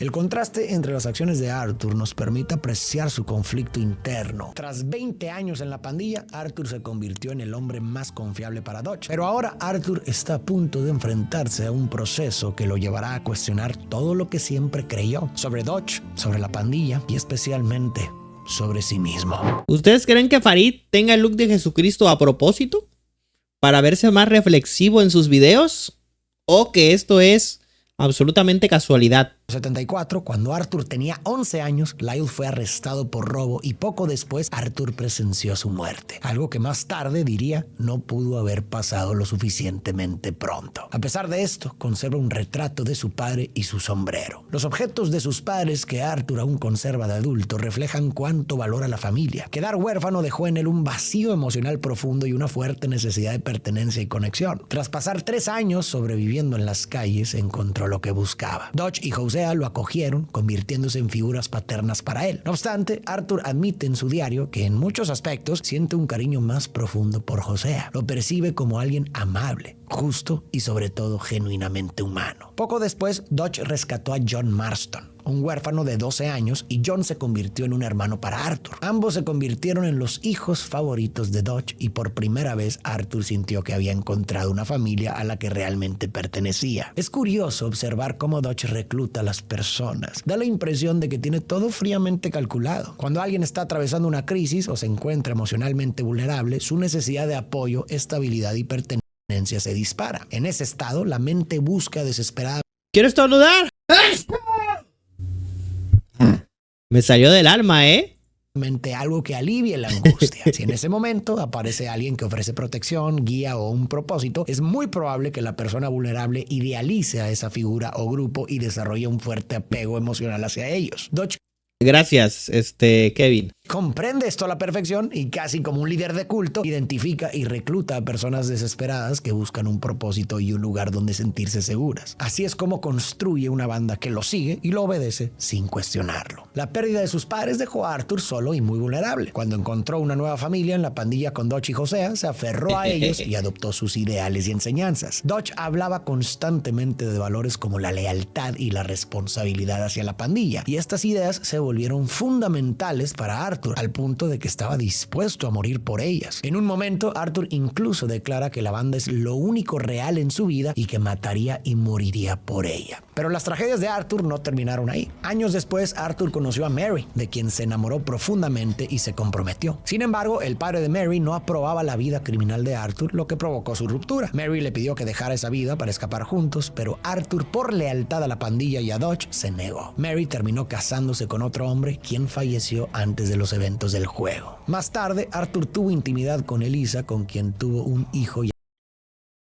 El contraste entre las acciones de Arthur nos permite apreciar su conflicto interno. Tras 20 años en la pandilla, Arthur se convirtió en el hombre más confiable para Dutch. Pero ahora Arthur está a punto de enfrentarse a un proceso que lo llevará a cuestionar todo lo que siempre creyó sobre Dutch, sobre la pandilla y especialmente sobre sí mismo. ¿Ustedes creen que Farid tenga el look de Jesucristo a propósito? ¿Para verse más reflexivo en sus videos? ¿O que esto es absolutamente casualidad? En 74, cuando Arthur tenía 11 años, Lyle fue arrestado por robo y poco después Arthur presenció su muerte. Algo que más tarde diría no pudo haber pasado lo suficientemente pronto. A pesar de esto, conserva un retrato de su padre y su sombrero. Los objetos de sus padres que Arthur aún conserva de adulto reflejan cuánto valora la familia. Quedar huérfano dejó en él un vacío emocional profundo y una fuerte necesidad de pertenencia y conexión. Tras pasar 3 años sobreviviendo en las calles, encontró lo que buscaba. Dutch y Jose lo acogieron, convirtiéndose en figuras paternas para él. No obstante, Arthur admite en su diario que en muchos aspectos siente un cariño más profundo por Hosea. Lo percibe como alguien amable, justo y sobre todo genuinamente humano. Poco después, Dutch rescató a John Marston, un huérfano de 12 años, y John se convirtió en un hermano para Arthur. Ambos se convirtieron en los hijos favoritos de Dutch y por primera vez Arthur sintió que había encontrado una familia a la que realmente pertenecía. Es curioso observar cómo Dutch recluta a las personas. Da la impresión de que tiene todo fríamente calculado. Cuando alguien está atravesando una crisis o se encuentra emocionalmente vulnerable, su necesidad de apoyo, estabilidad y pertenencia se dispara. En ese estado, la mente busca desesperadamente. ¡Quiero estornudar! Me salió del alma, Algo que alivie la angustia. Si en ese momento aparece alguien que ofrece protección, guía o un propósito, es muy probable que la persona vulnerable idealice a esa figura o grupo y desarrolle un fuerte apego emocional hacia ellos. Dutch Gracias, Kevin. comprende esto a la perfección y casi como un líder de culto, identifica y recluta a personas desesperadas que buscan un propósito y un lugar donde sentirse seguras. Así es como construye una banda que lo sigue y lo obedece sin cuestionarlo. La pérdida de sus padres dejó a Arthur solo y muy vulnerable. Cuando encontró una nueva familia en la pandilla con Dutch y Hosea, se aferró a ellos y adoptó sus ideales y enseñanzas. Dutch hablaba constantemente de valores como la lealtad y la responsabilidad hacia la pandilla, y estas ideas se volvieron fundamentales para Arthur, al punto de que estaba dispuesto a morir por ellas. En un momento, Arthur incluso declara que la banda es lo único real en su vida y que mataría y moriría por ella. Pero las tragedias de Arthur no terminaron ahí. Años después, Arthur conoció a Mary, de quien se enamoró profundamente y se comprometió. Sin embargo, el padre de Mary no aprobaba la vida criminal de Arthur, lo que provocó su ruptura. Mary le pidió que dejara esa vida para escapar juntos, pero Arthur, por lealtad a la pandilla y a Dutch, se negó. Mary terminó casándose con otro hombre, quien falleció antes de los eventos del juego. Más tarde, Arthur tuvo intimidad con Elisa, con quien tuvo un hijo.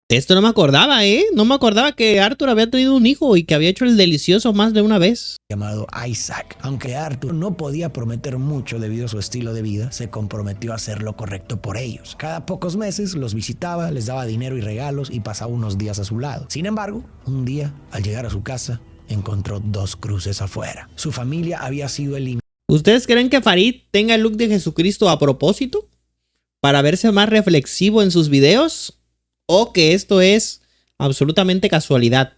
Esto no me acordaba, No me acordaba que Arthur había tenido un hijo y que había hecho el delicioso más de una vez. Llamado Isaac. Aunque Arthur no podía prometer mucho debido a su estilo de vida, se comprometió a hacer lo correcto por ellos. Cada pocos meses los visitaba, les daba dinero y regalos y pasaba unos días a su lado. Sin embargo, un día, al llegar a su casa, encontró 2 cruces afuera. Su familia había sido eliminada. ¿Ustedes creen que Farid tenga el look de Jesucristo a propósito? ¿Para verse más reflexivo en sus videos? ¿O que esto es absolutamente casualidad?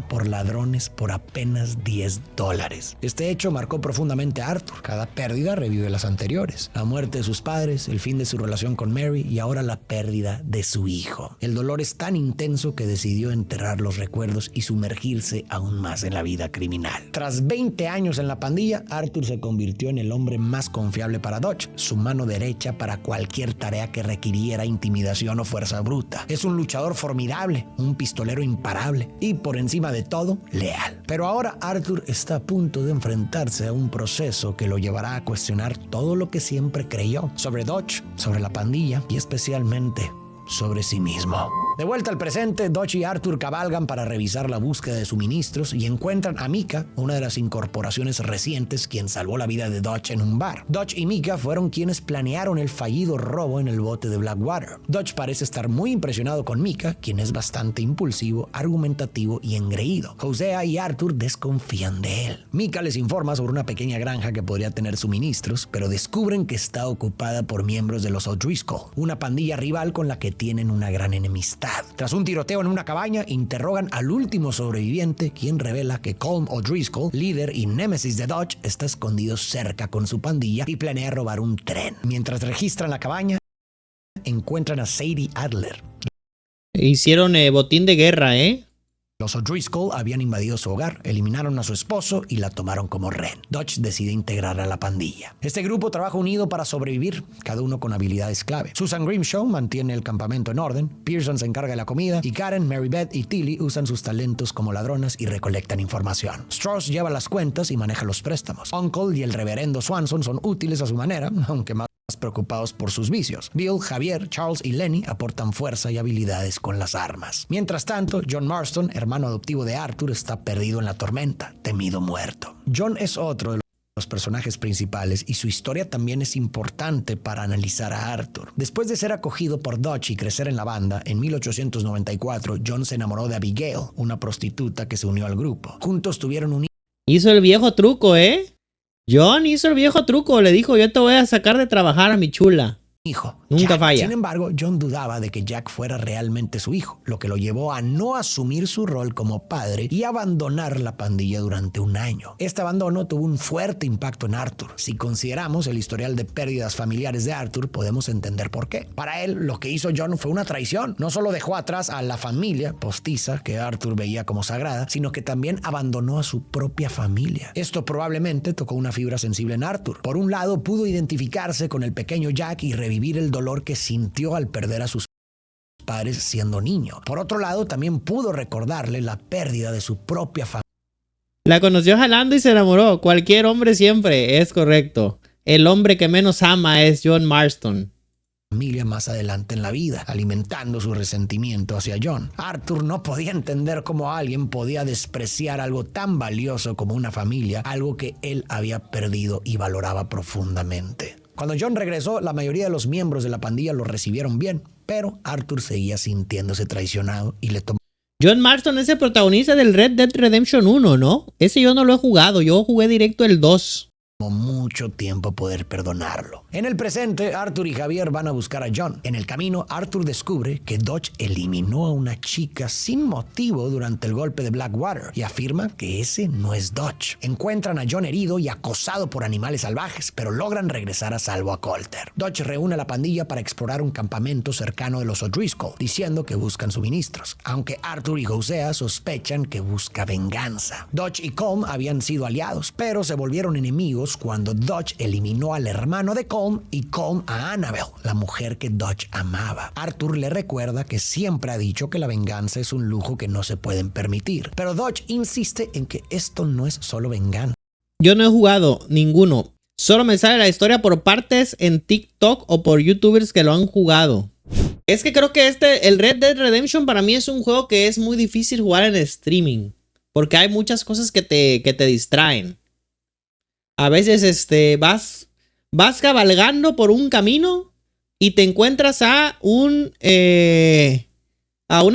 Por ladrones por apenas $10. Este hecho marcó profundamente a Arthur. Cada pérdida revive las anteriores. La muerte de sus padres, el fin de su relación con Mary y ahora la pérdida de su hijo. El dolor es tan intenso que decidió enterrar los recuerdos y sumergirse aún más en la vida criminal. Tras 20 años en la pandilla, Arthur se convirtió en el hombre más confiable para Dutch, su mano derecha para cualquier tarea que requiriera intimidación o fuerza bruta. Es un luchador formidable, un pistolero imparable y por encima de todo, leal. Pero ahora Arthur está a punto de enfrentarse a un proceso que lo llevará a cuestionar todo lo que siempre creyó sobre Dutch, sobre la pandilla y especialmente sobre sí mismo. De vuelta al presente, Dutch y Arthur cabalgan para revisar la búsqueda de suministros y encuentran a Micah, una de las incorporaciones recientes, quien salvó la vida de Dutch en un bar. Dutch y Micah fueron quienes planearon el fallido robo en el bote de Blackwater. Dutch parece estar muy impresionado con Micah, quien es bastante impulsivo, argumentativo y engreído. Hosea y Arthur desconfían de él. Micah les informa sobre una pequeña granja que podría tener suministros, pero descubren que está ocupada por miembros de los O'Driscoll, una pandilla rival con la que tienen una gran enemistad. libertad. Tras un tiroteo en una cabaña, interrogan al último sobreviviente, quien revela que Colm O'Driscoll, líder y némesis de Dodge, está escondido cerca con su pandilla y planea robar un tren. Mientras registran la cabaña, encuentran a Sadie Adler. Hicieron botín de guerra, ¿eh? Los O'Driscoll habían invadido su hogar, eliminaron a su esposo y la tomaron como rehén. Dodge decide integrar a la pandilla. Este grupo trabaja unido para sobrevivir, cada uno con habilidades clave. Susan Grimshaw mantiene el campamento en orden, Pearson se encarga de la comida y Karen, Mary Beth y Tilly usan sus talentos como ladronas y recolectan información. Strauss lleva las cuentas y maneja los préstamos. Uncle y el reverendo Swanson son útiles a su manera, aunque más preocupados por sus vicios. Bill, Javier, Charles y Lenny aportan fuerza y habilidades con las armas. Mientras tanto, John Marston, hermano adoptivo de Arthur, está perdido en la tormenta, temido muerto. John es otro de los personajes principales y su historia también es importante para analizar a Arthur. Después de ser acogido por Dodge y crecer en la banda, en 1894 John se enamoró de Abigail, una prostituta que se unió al grupo. Juntos tuvieron un Hizo el viejo truco, ¿eh? John hizo el viejo truco, le dijo, yo te voy a sacar de trabajar a mi chula. hijo, Nunca Jack. falla. Sin embargo, John dudaba de que Jack fuera realmente su hijo, lo que lo llevó a no asumir su rol como padre y abandonar la pandilla durante un año. Este abandono tuvo un fuerte impacto en Arthur. Si consideramos el historial de pérdidas familiares de Arthur, podemos entender por qué. Para él, lo que hizo John fue una traición. No solo dejó atrás a la familia postiza que Arthur veía como sagrada, sino que también abandonó a su propia familia. Esto probablemente tocó una fibra sensible en Arthur. Por un lado, pudo identificarse con el pequeño Jack y revivir el dolor que sintió al perder a sus padres siendo niño. Por otro lado, también pudo recordarle la pérdida de su propia familia. La conoció jalando y se enamoró. Cualquier hombre siempre, es correcto. El hombre que menos ama es John Marston. Más adelante en la vida, alimentando su resentimiento hacia John. Arthur no podía entender cómo alguien podía despreciar algo tan valioso como una familia, algo que él había perdido y valoraba profundamente. Cuando John regresó, la mayoría de los miembros de la pandilla lo recibieron bien, pero Arthur seguía sintiéndose traicionado y le tomó. John Marston es el protagonista del Red Dead Redemption 1, ¿no? Ese yo no lo he jugado, yo jugué directo el 2. Mucho tiempo poder perdonarlo. En el presente, Arthur y Javier van a buscar a John. En el camino, Arthur descubre que Dodge eliminó a una chica sin motivo durante el golpe de Blackwater y afirma que ese no es Dodge. Encuentran a John herido y acosado por animales salvajes, pero logran regresar a salvo a Colter. Dodge reúne a la pandilla para explorar un campamento cercano de los O'Driscoll, diciendo que buscan suministros, aunque Arthur y Hosea sospechan que busca venganza. Dodge y Colm habían sido aliados, pero se volvieron enemigos cuando Dodge eliminó al hermano de Colm y Colm a Annabel, la mujer que Dodge amaba. Arthur le recuerda que siempre ha dicho que la venganza es un lujo que no se pueden permitir, pero Dodge insiste en que esto no es solo venganza. Yo no he jugado ninguno. Solo me sale la historia por partes en TikTok o por youtubers que lo han jugado. Es que creo que el Red Dead Redemption para mí es un juego que es muy difícil jugar en streaming, porque hay muchas cosas que te distraen. A veces vas cabalgando por un camino y te encuentras a una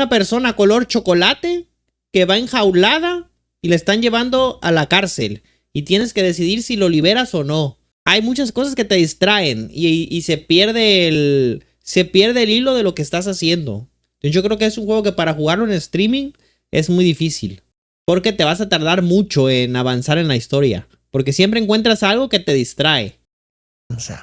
persona color chocolate que va enjaulada y le están llevando a la cárcel y tienes que decidir si lo liberas o no. Hay muchas cosas que te distraen y se pierde el hilo de lo que estás haciendo. Entonces yo creo que es un juego que para jugarlo en streaming es muy difícil, porque te vas a tardar mucho en avanzar en la historia. Porque siempre encuentras algo que te distrae.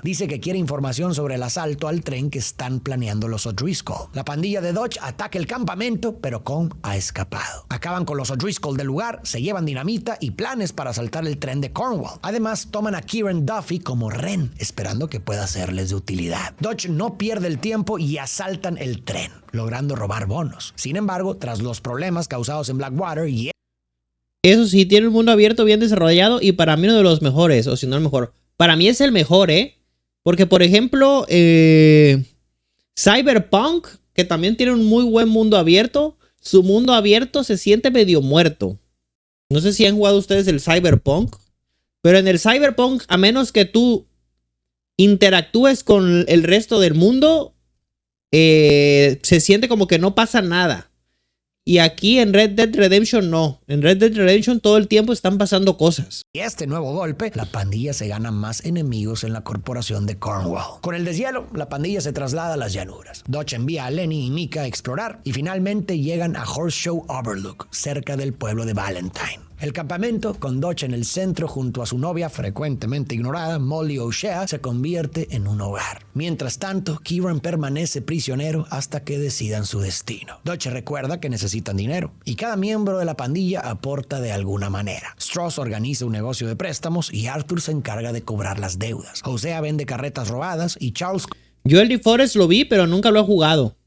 Dice que quiere información sobre el asalto al tren que están planeando los O'Driscoll. La pandilla de Dodge ataca el campamento, pero Colm ha escapado. Acaban con los O'Driscoll del lugar, se llevan dinamita y planes para asaltar el tren de Cornwall. Además, toman a Kieran Duffy como rehén, esperando que pueda serles de utilidad. Dodge no pierde el tiempo y asaltan el tren, logrando robar bonos. Sin embargo, tras los problemas causados en Blackwater y eso sí, tiene un mundo abierto bien desarrollado y para mí uno de los mejores, o si no el mejor. Para mí es el mejor, Porque, por ejemplo, Cyberpunk, que también tiene un muy buen mundo abierto, su mundo abierto se siente medio muerto. No sé si han jugado ustedes el Cyberpunk, pero en el Cyberpunk, a menos que tú interactúes con el resto del mundo, se siente como que no pasa nada. Y aquí en Red Dead Redemption no. En Red Dead Redemption todo el tiempo están pasando cosas. Y este nuevo golpe, la pandilla se gana más enemigos en la corporación de Cornwall. Con el deshielo, la pandilla se traslada a las llanuras. Dutch envía a Lenny y Micah a explorar y finalmente llegan a Horseshoe Overlook, cerca del pueblo de Valentine. El campamento, con Dutch en el centro junto a su novia frecuentemente ignorada, Molly O'Shea, se convierte en un hogar. Mientras tanto, Kieran permanece prisionero hasta que decidan su destino. Dutch recuerda que necesitan dinero y cada miembro de la pandilla aporta de alguna manera. Strauss organiza un negocio de préstamos y Arthur se encarga de cobrar las deudas. Hosea vende carretas robadas y Charles... Yo el DeForest lo vi, pero nunca lo he jugado.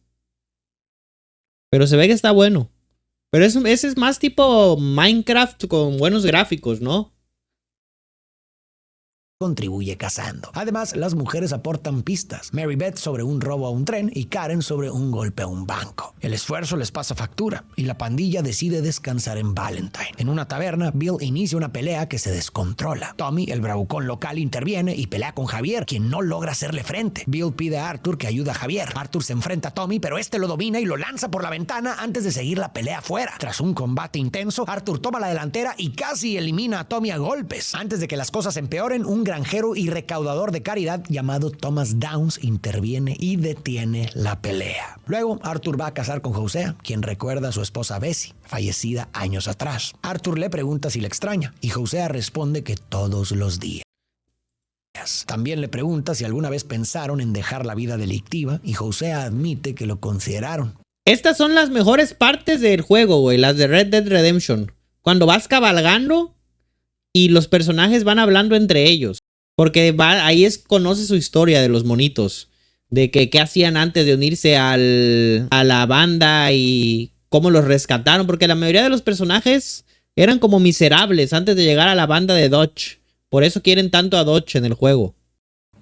Pero se ve que está bueno. Pero ese es más tipo Minecraft con buenos gráficos, ¿no? Contribuye cazando. Además, las mujeres aportan pistas. Mary Beth sobre un robo a un tren y Karen sobre un golpe a un banco. El esfuerzo les pasa factura y la pandilla decide descansar en Valentine. En una taberna, Bill inicia una pelea que se descontrola. Tommy, el bravucón local, interviene y pelea con Javier, quien no logra hacerle frente. Bill pide a Arthur que ayude a Javier. Arthur se enfrenta a Tommy, pero este lo domina y lo lanza por la ventana antes de seguir la pelea afuera. Tras un combate intenso, Arthur toma la delantera y casi elimina a Tommy a golpes. Antes de que las cosas empeoren, un granjero y recaudador de caridad llamado Thomas Downs interviene y detiene la pelea. Luego, Arthur va a casar con Hosea, quien recuerda a su esposa Bessie, fallecida años atrás. Arthur le pregunta si la extraña y Hosea responde que todos los días. También le pregunta si alguna vez pensaron en dejar la vida delictiva y Hosea admite que lo consideraron. Estas son las mejores partes del juego, güey, las de Red Dead Redemption. Cuando vas cabalgando y los personajes van hablando entre ellos. Porque ahí conoce su historia de los monitos. De qué hacían antes de unirse a la banda y cómo los rescataron. Porque la mayoría de los personajes eran como miserables antes de llegar a la banda de Dutch. Por eso quieren tanto a Dutch en el juego.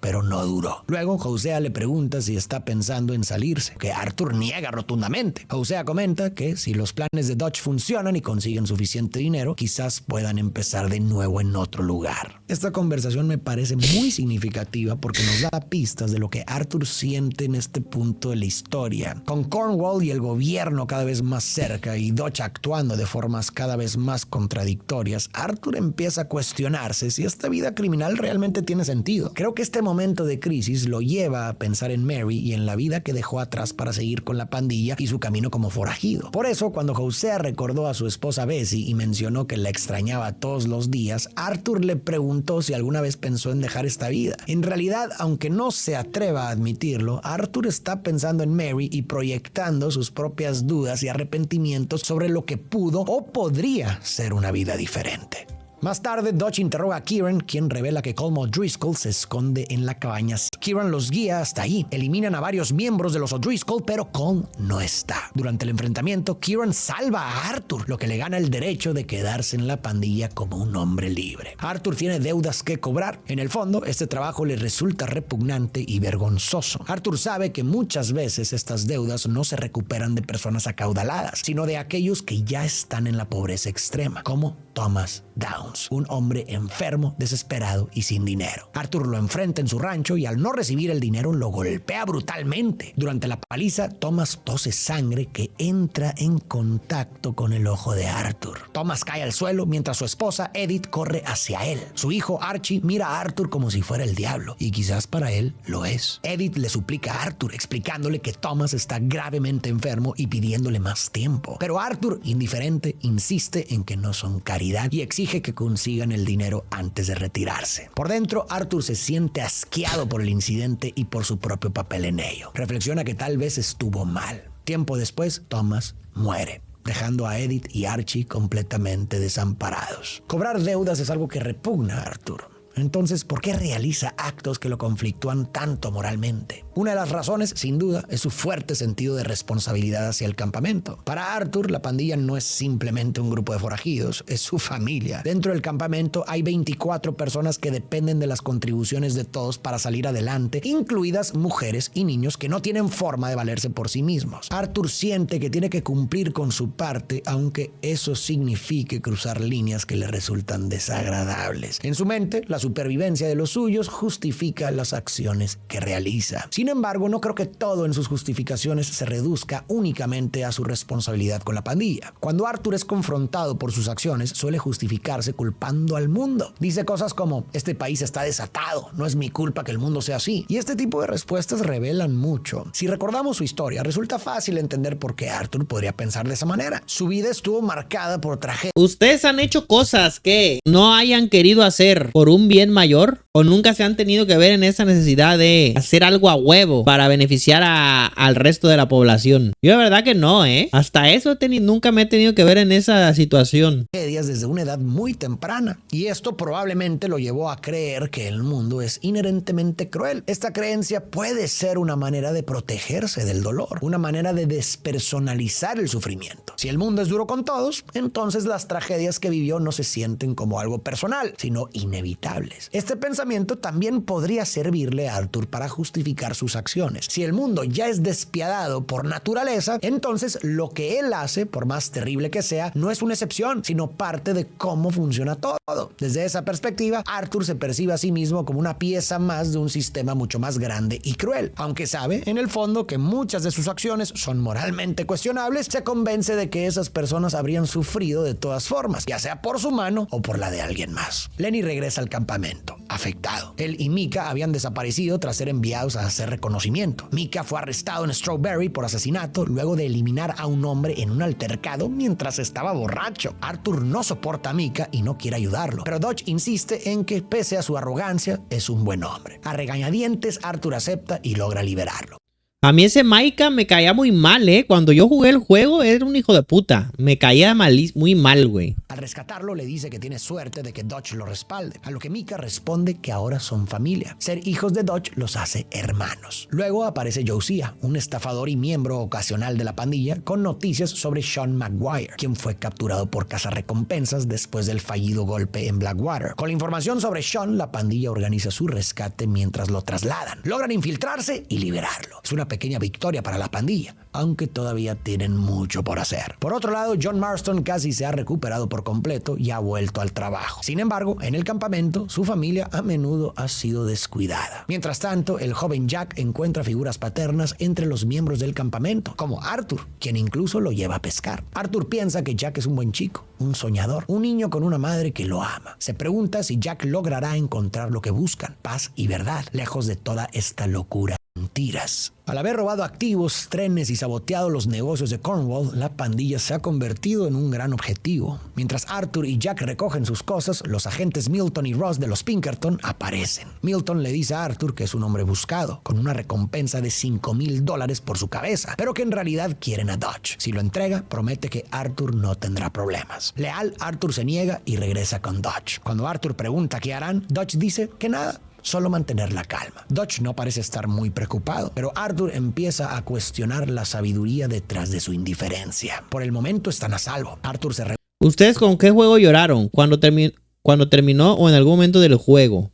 Pero no duró. Luego, Hosea le pregunta si está pensando en salirse, que Arthur niega rotundamente. Hosea comenta que si los planes de Dutch funcionan y consiguen suficiente dinero, quizás puedan empezar de nuevo en otro lugar. Esta conversación me parece muy significativa porque nos da pistas de lo que Arthur siente en este punto de la historia. Con Cornwall y el gobierno cada vez más cerca y Dutch actuando de formas cada vez más contradictorias, Arthur empieza a cuestionarse si esta vida criminal realmente tiene sentido. Creo que este momento de crisis lo lleva a pensar en Mary y en la vida que dejó atrás para seguir con la pandilla y su camino como forajido. Por eso, cuando Hosea recordó a su esposa Bessie y mencionó que la extrañaba todos los días, Arthur le preguntó si alguna vez pensó en dejar esta vida. En realidad, aunque no se atreva a admitirlo, Arthur está pensando en Mary y proyectando sus propias dudas y arrepentimientos sobre lo que pudo o podría ser una vida diferente. Más tarde, Dutch interroga a Kieran, quien revela que Colm O'Driscoll se esconde en la cabaña. Kieran los guía hasta ahí. Eliminan a varios miembros de los O'Driscoll, pero Colm no está. Durante el enfrentamiento, Kieran salva a Arthur, lo que le gana el derecho de quedarse en la pandilla como un hombre libre. Arthur tiene deudas que cobrar. En el fondo, este trabajo le resulta repugnante y vergonzoso. Arthur sabe que muchas veces estas deudas no se recuperan de personas acaudaladas, sino de aquellos que ya están en la pobreza extrema, como Thomas Downs, un hombre enfermo, desesperado y sin dinero. Arthur lo enfrenta en su rancho y al no recibir el dinero lo golpea brutalmente. Durante la paliza, Thomas tose sangre que entra en contacto con el ojo de Arthur. Thomas cae al suelo mientras su esposa Edith corre hacia él. Su hijo Archie mira a Arthur como si fuera el diablo y quizás para él lo es. Edith le suplica a Arthur explicándole que Thomas está gravemente enfermo y pidiéndole más tiempo. Pero Arthur, indiferente, insiste en que no son caridad y exige que consigan el dinero antes de retirarse. Por dentro, Arthur se siente asqueado por el incidente y por su propio papel en ello. Reflexiona que tal vez estuvo mal. Tiempo después, Thomas muere, dejando a Edith y Archie completamente desamparados. Cobrar deudas es algo que repugna a Arthur. Entonces, ¿por qué realiza actos que lo conflictúan tanto moralmente? Una de las razones, sin duda, es su fuerte sentido de responsabilidad hacia el campamento. Para Arthur, la pandilla no es simplemente un grupo de forajidos, es su familia. Dentro del campamento hay 24 personas que dependen de las contribuciones de todos para salir adelante, incluidas mujeres y niños que no tienen forma de valerse por sí mismos. Arthur siente que tiene que cumplir con su parte, aunque eso signifique cruzar líneas que le resultan desagradables. En su mente, la supervivencia de los suyos justifica las acciones que realiza. Sin embargo, no creo que todo en sus justificaciones se reduzca únicamente a su responsabilidad con la pandilla. Cuando Arthur es confrontado por sus acciones, suele justificarse culpando al mundo. Dice cosas como: este país está desatado, no es mi culpa que el mundo sea así. Y este tipo de respuestas revelan mucho. Si recordamos su historia, resulta fácil entender por qué Arthur podría pensar de esa manera. Su vida estuvo marcada por tragedias. ¿Ustedes han hecho cosas que no hayan querido hacer por un bien mayor? ¿O nunca se han tenido que ver en esa necesidad de hacer algo a huevo para beneficiar al resto de la población? Yo la verdad que no, Hasta eso nunca me he tenido que ver en esa situación. Desde una edad muy temprana. Y esto probablemente lo llevó a creer que el mundo es inherentemente cruel. Esta creencia puede ser una manera de protegerse del dolor, una manera de despersonalizar el sufrimiento. Si el mundo es duro con todos, entonces las tragedias que vivió no se sienten como algo personal, sino inevitables. Este pensamiento también podría servirle a Arthur para justificar sus acciones. Si el mundo ya es despiadado por naturaleza, entonces lo que él hace, por más terrible que sea, no es una excepción, sino parte de cómo funciona todo. Desde esa perspectiva, Arthur se percibe a sí mismo como una pieza más de un sistema mucho más grande y cruel. Aunque sabe, en el fondo, que muchas de sus acciones son moralmente cuestionables, se convence de que esas personas habrían sufrido de todas formas, ya sea por su mano o por la de alguien más. Lenny regresa al campamento, afectado. Él y Micah habían desaparecido tras ser enviados a hacer reconocimiento. Micah fue arrestado en Strawberry por asesinato luego de eliminar a un hombre en un altercado mientras estaba borracho. Arthur no soporta a Micah y no quiere ayudarlo, pero Dodge insiste en que, pese a su arrogancia, es un buen hombre. A regañadientes, Arthur acepta y logra liberarlo. A mí ese Micah me caía muy mal, Cuando yo jugué el juego era un hijo de puta. Me caía muy mal, güey. Al rescatarlo le dice que tiene suerte de que Dodge lo respalde, a lo que Micah responde que ahora son familia. Ser hijos de Dodge los hace hermanos. Luego aparece Josiah, un estafador y miembro ocasional de la pandilla, con noticias sobre Sean Maguire, quien fue capturado por cazarrecompensas después del fallido golpe en Blackwater. Con la información sobre Sean, la pandilla organiza su rescate mientras lo trasladan. Logran infiltrarse y liberarlo. Es una pequeña victoria para la pandilla, aunque todavía tienen mucho por hacer. Por otro lado, John Marston casi se ha recuperado por completo y ha vuelto al trabajo. Sin embargo, en el campamento, su familia a menudo ha sido descuidada. Mientras tanto, el joven Jack encuentra figuras paternas entre los miembros del campamento, como Arthur, quien incluso lo lleva a pescar. Arthur piensa que Jack es un buen chico, un soñador, un niño con una madre que lo ama. Se pregunta si Jack logrará encontrar lo que buscan, paz y verdad, lejos de toda esta locura. Mentiras. Al haber robado activos, trenes y saboteado los negocios de Cornwall, la pandilla se ha convertido en un gran objetivo. Mientras Arthur y Jack recogen sus cosas, los agentes Milton y Ross de los Pinkerton aparecen. Milton le dice a Arthur que es un hombre buscado, con una recompensa de $5,000 por su cabeza, pero que en realidad quieren a Dodge. Si lo entrega, promete que Arthur no tendrá problemas. Leal, Arthur se niega y regresa con Dodge. Cuando Arthur pregunta qué harán, Dodge dice que nada. Solo mantener la calma. Dodge no parece estar muy preocupado, pero Arthur empieza a cuestionar la sabiduría detrás de su indiferencia. Por el momento están a salvo. Arthur se... ¿Ustedes con qué juego lloraron? ¿Cuando terminó o en algún momento del juego?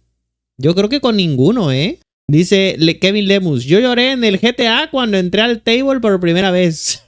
Yo creo que con ninguno, Dice Kevin Lemus: yo lloré en el GTA cuando entré al table por primera vez.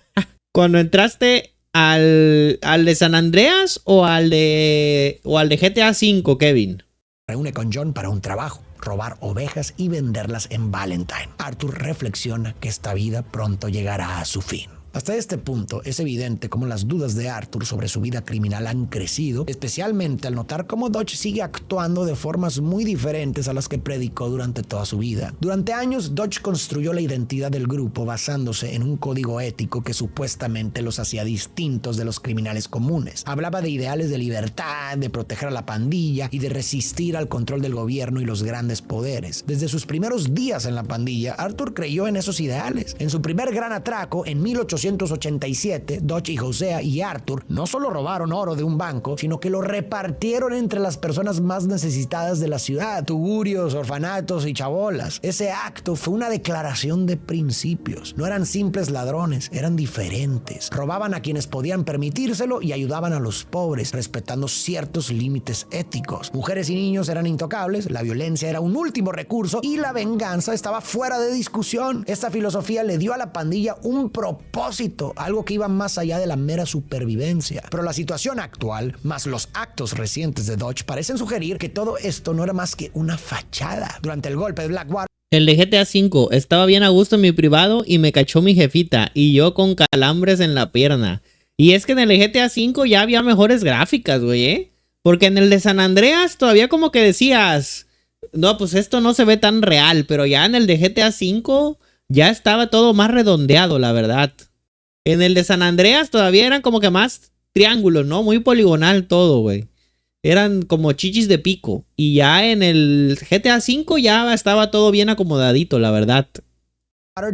¿Cuando entraste al de San Andreas o al de GTA V, Kevin? Reúne con John para un trabajo, robar ovejas y venderlas en Valentine. Arthur reflexiona que esta vida pronto llegará a su fin. Hasta este punto es evidente cómo las dudas de Arthur sobre su vida criminal han crecido, especialmente al notar cómo Dodge sigue actuando de formas muy diferentes a las que predicó durante toda su vida. Durante años, Dodge construyó la identidad del grupo basándose en un código ético que supuestamente los hacía distintos de los criminales comunes. Hablaba de ideales de libertad, de proteger a la pandilla y de resistir al control del gobierno y los grandes poderes. Desde sus primeros días en la pandilla, Arthur creyó en esos ideales. En su primer gran atraco, en 1887, Dodge y Josiah y Arthur no solo robaron oro de un banco, sino que lo repartieron entre las personas más necesitadas de la ciudad, tugurios, orfanatos y chabolas. Ese acto fue una declaración de principios. No eran simples ladrones, eran diferentes. Robaban a quienes podían permitírselo y ayudaban a los pobres, respetando ciertos límites éticos. Mujeres y niños eran intocables, la violencia era un último recurso y la venganza estaba fuera de discusión. Esta filosofía le dio a la pandilla un propósito propósito, algo que iba más allá de la mera supervivencia. Pero la situación actual, más los actos recientes de Dodge, parecen sugerir que todo esto no era más que una fachada. Durante el golpe de Blackwater, el de GTA V, estaba bien a gusto en mi privado y me cachó mi jefita y yo con calambres en la pierna. Y es que en el GTA V ya había mejores gráficas, güey, ¿eh? Porque en el de San Andreas todavía como que decías, no, pues esto no se ve tan real, pero ya en el de GTA V ya estaba todo más redondeado, la verdad. En el de San Andreas todavía eran como que más triángulos, ¿no? Muy poligonal todo, güey. Eran como chichis de pico. Y ya en el GTA V ya estaba todo bien acomodadito, la verdad.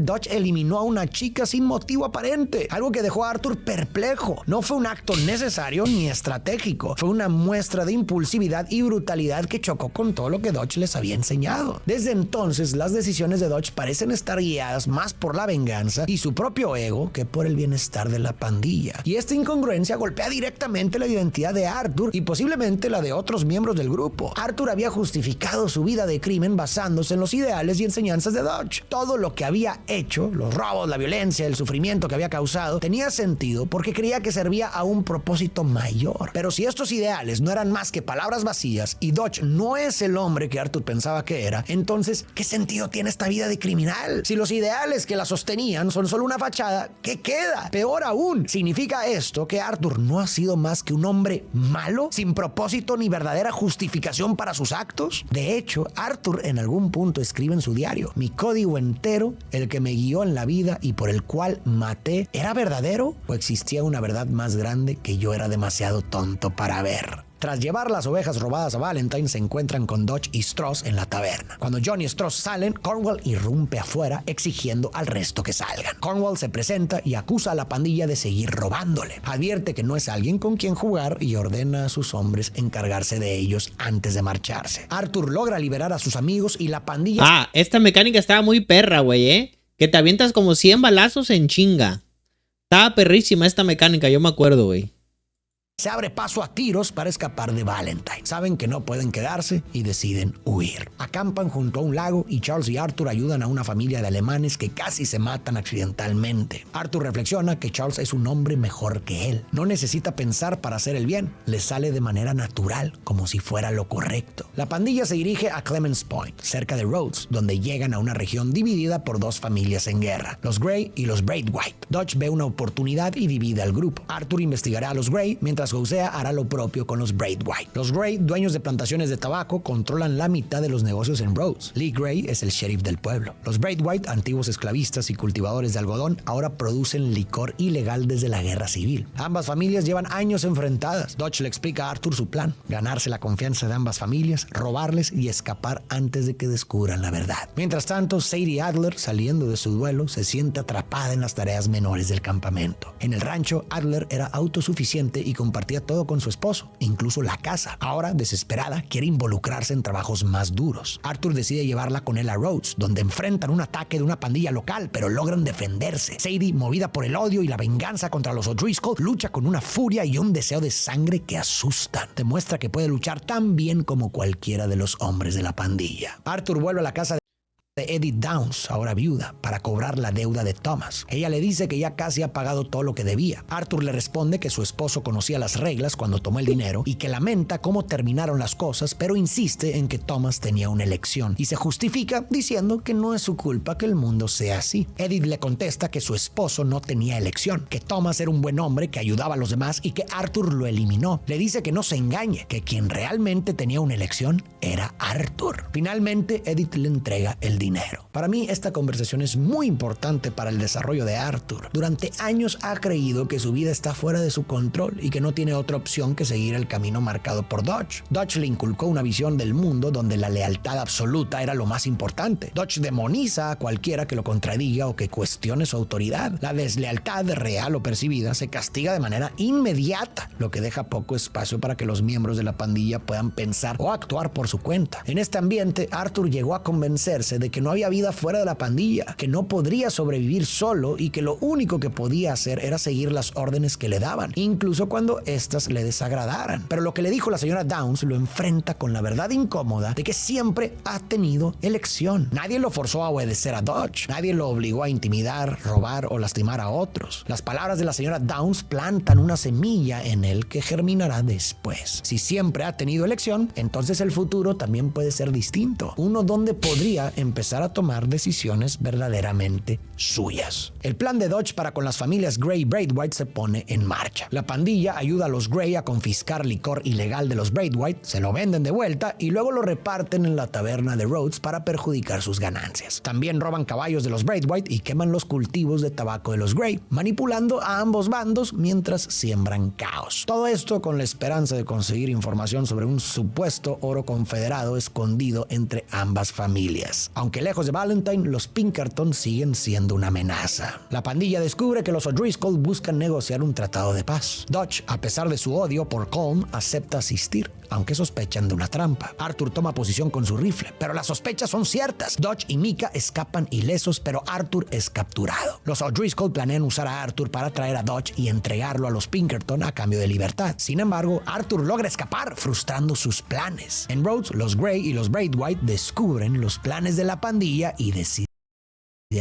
Dodge eliminó a una chica sin motivo aparente, algo que dejó a Arthur perplejo. No fue un acto necesario ni estratégico, fue una muestra de impulsividad y brutalidad que chocó con todo lo que Dodge les había enseñado. Desde entonces, las decisiones de Dodge parecen estar guiadas más por la venganza y su propio ego que por el bienestar de la pandilla. Y esta incongruencia golpea directamente la identidad de Arthur y posiblemente la de otros miembros del grupo. Arthur había justificado su vida de crimen basándose en los ideales y enseñanzas de Dodge. Todo lo que había hecho, los robos, la violencia, el sufrimiento que había causado, tenía sentido porque creía que servía a un propósito mayor. Pero si estos ideales no eran más que palabras vacías y Dodge no es el hombre que Arthur pensaba que era, entonces, ¿qué sentido tiene esta vida de criminal? Si los ideales que la sostenían son solo una fachada, ¿qué queda? Peor aún, ¿significa esto que Arthur no ha sido más que un hombre malo, sin propósito ni verdadera justificación para sus actos? De hecho, Arthur en algún punto escribe en su diario: mi código entero, el que me guió en la vida y por el cual maté, ¿era verdadero o existía una verdad más grande que yo era demasiado tonto para ver? Tras llevar las ovejas robadas a Valentine, se encuentran con Dodge y Strauss en la taberna. Cuando John y Strauss salen, Cornwall irrumpe afuera exigiendo al resto que salgan. Cornwall se presenta y acusa a la pandilla de seguir robándole. Advierte que no es alguien con quien jugar y ordena a sus hombres encargarse de ellos antes de marcharse. Arthur logra liberar a sus amigos y la pandilla... Ah, esta mecánica estaba muy perra, güey, ¿eh? Que te avientas como 100 balazos en chinga. Estaba perrísima esta mecánica, yo me acuerdo, güey. Se abre paso a tiros para escapar de Valentine. Saben que no pueden quedarse y deciden huir. Acampan junto a un lago y Charles y Arthur ayudan a una familia de alemanes que casi se matan accidentalmente. Arthur reflexiona que Charles es un hombre mejor que él. No necesita pensar para hacer el bien. Le sale de manera natural, como si fuera lo correcto. La pandilla se dirige a Clemens Point, cerca de Rhodes, donde llegan a una región dividida por dos familias en guerra, los Grey y los Braithwaite. Dodge ve una oportunidad y divide al grupo. Arthur investigará a los Grey, mientras Hosea hará lo propio con los Braithwaite. Los Grey, dueños de plantaciones de tabaco, controlan la mitad de los negocios en Rhodes. Lee Gray es el sheriff del pueblo. Los Braithwaite, antiguos esclavistas y cultivadores de algodón, ahora producen licor ilegal desde la guerra civil. Ambas familias llevan años enfrentadas. Dodge le explica a Arthur su plan: ganarse la confianza de ambas familias, robarles y escapar antes de que descubran la verdad. Mientras tanto, Sadie Adler, saliendo de su duelo, se siente atrapada en las tareas menores del campamento. En el rancho, Adler era autosuficiente y compartía todo con su esposo, incluso la casa. Ahora, desesperada, quiere involucrarse en trabajos más duros. Arthur decide llevarla con él a Rhodes, donde enfrentan un ataque de una pandilla local, pero logran defenderse. Sadie, movida por el odio y la venganza contra los O'Driscoll, lucha con una furia y un deseo de sangre que asustan. Demuestra que puede luchar tan bien como cualquiera de los hombres de la pandilla. Arthur vuelve a la casa de Edith Downs, ahora viuda, para cobrar la deuda de Thomas. Ella le dice que ya casi ha pagado todo lo que debía. Arthur le responde que su esposo conocía las reglas cuando tomó el dinero y que lamenta cómo terminaron las cosas, pero insiste en que Thomas tenía una elección y se justifica diciendo que no es su culpa que el mundo sea así. Edith le contesta que su esposo no tenía elección, que Thomas era un buen hombre que ayudaba a los demás y que Arthur lo eliminó. Le dice que no se engañe, que quien realmente tenía una elección era Arthur. Finalmente, Edith le entrega el dinero. Para mí, esta conversación es muy importante para el desarrollo de Arthur. Durante años ha creído que su vida está fuera de su control y que no tiene otra opción que seguir el camino marcado por Dodge. Dodge le inculcó una visión del mundo donde la lealtad absoluta era lo más importante. Dodge demoniza a cualquiera que lo contradiga o que cuestione su autoridad. La deslealtad, real o percibida, se castiga de manera inmediata, lo que deja poco espacio para que los miembros de la pandilla puedan pensar o actuar por su cuenta. En este ambiente, Arthur llegó a convencerse de que que no había vida fuera de la pandilla, que no podría sobrevivir solo y que lo único que podía hacer era seguir las órdenes que le daban, incluso cuando éstas le desagradaran. Pero lo que le dijo la señora Downs lo enfrenta con la verdad incómoda de que siempre ha tenido elección. Nadie lo forzó a obedecer a Dodge, nadie lo obligó a intimidar, robar o lastimar a otros. Las palabras de la señora Downs plantan una semilla en él que germinará después. Si siempre ha tenido elección, entonces el futuro también puede ser distinto, uno donde podría empezar a tomar decisiones verdaderamente suyas. El plan de Dodge para con las familias Gray y Braithwaite se pone en marcha. La pandilla ayuda a los Gray a confiscar licor ilegal de los Braithwaite, se lo venden de vuelta y luego lo reparten en la taberna de Rhodes para perjudicar sus ganancias. También roban caballos de los Braithwaite y queman los cultivos de tabaco de los Gray, manipulando a ambos bandos mientras siembran caos. Todo esto con la esperanza de conseguir información sobre un supuesto oro confederado escondido entre ambas familias. Aunque lejos de Valentine, los Pinkerton siguen siendo una amenaza. La pandilla descubre que los O'Driscoll buscan negociar un tratado de paz. Dodge, a pesar de su odio por Colm, acepta asistir, aunque sospechan de una trampa. Arthur toma posición con su rifle, pero las sospechas son ciertas. Dodge y Micah escapan ilesos, pero Arthur es capturado. Los O'Driscoll planean usar a Arthur para traer a Dodge y entregarlo a los Pinkerton a cambio de libertad. Sin embargo, Arthur logra escapar, frustrando sus planes. En Rhodes, los Gray y los Braithwaite descubren los planes de la pandilla y deciden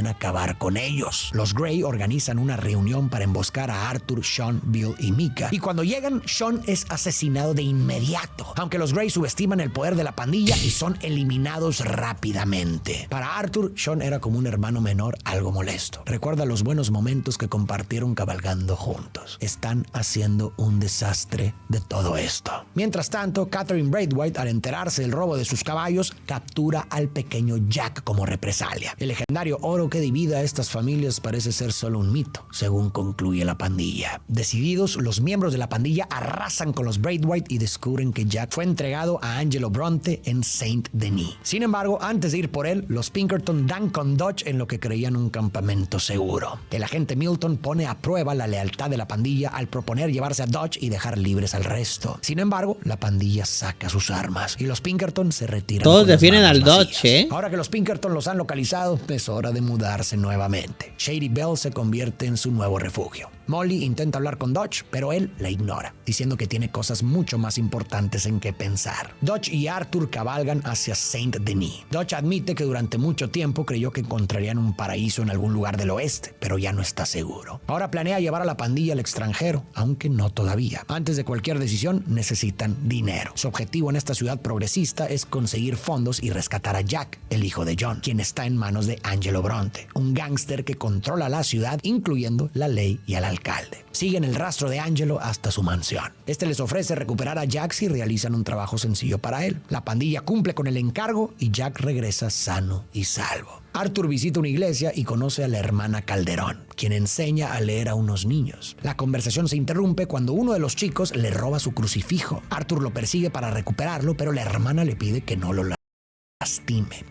acabar con ellos. Los Gray organizan una reunión para emboscar a Arthur, Sean, Bill y Micah. Y cuando llegan, Sean es asesinado de inmediato. Aunque los Gray subestiman el poder de la pandilla y son eliminados rápidamente. Para Arthur, Sean era como un hermano menor algo molesto. Recuerda los buenos momentos que compartieron cabalgando juntos. Están haciendo un desastre de todo esto. Mientras tanto, Catherine Braithwaite, al enterarse del robo de sus caballos, captura al pequeño Jack como represalia. El legendario oro que divide a estas familias parece ser solo un mito, según concluye la pandilla. Decididos, los miembros de la pandilla arrasan con los Braithwaite y descubren que Jack fue entregado a Angelo Bronte en Saint Denis. Sin embargo, antes de ir por él, los Pinkerton dan con Dodge en lo que creían un campamento seguro. El agente Milton pone a prueba la lealtad de la pandilla al proponer llevarse a Dodge y dejar libres al resto. Sin embargo, la pandilla saca sus armas y los Pinkerton se retiran. Todos defienden al Dodge, ¿eh? Ahora que los Pinkerton los han localizado, es hora de mudarse nuevamente. Shady Belle se convierte en su nuevo refugio. Molly intenta hablar con Dodge, pero él la ignora, diciendo que tiene cosas mucho más importantes en que pensar. Dodge y Arthur cabalgan hacia Saint Denis. Dodge admite que durante mucho tiempo creyó que encontrarían un paraíso en algún lugar del oeste, pero ya no está seguro. Ahora planea llevar a la pandilla al extranjero, aunque no todavía. Antes de cualquier decisión, necesitan dinero. Su objetivo en esta ciudad progresista es conseguir fondos y rescatar a Jack, el hijo de John, quien está en manos de Angelo Bronte, un gángster que controla la ciudad, incluyendo la ley y al alcalde. Siguen el rastro de Angelo hasta su mansión. Este les ofrece recuperar a Jack si realizan un trabajo sencillo para él. La pandilla cumple con el encargo y Jack regresa sano y salvo. Arthur visita una iglesia y conoce a la hermana Calderón, quien enseña a leer a unos niños. La conversación se interrumpe cuando uno de los chicos le roba su crucifijo. Arthur lo persigue para recuperarlo, pero la hermana le pide que no lo lastime.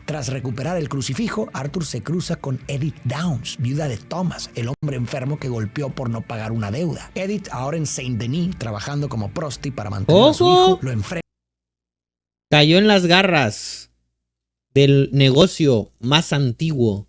Tras recuperar el crucifijo, Arthur se cruza con Edith Downs, viuda de Thomas, el hombre enfermo que golpeó por no pagar una deuda. Edith, ahora en Saint Denis, trabajando como prosti para mantener a su hijo, lo enfrenta. Cayó en las garras del negocio más antiguo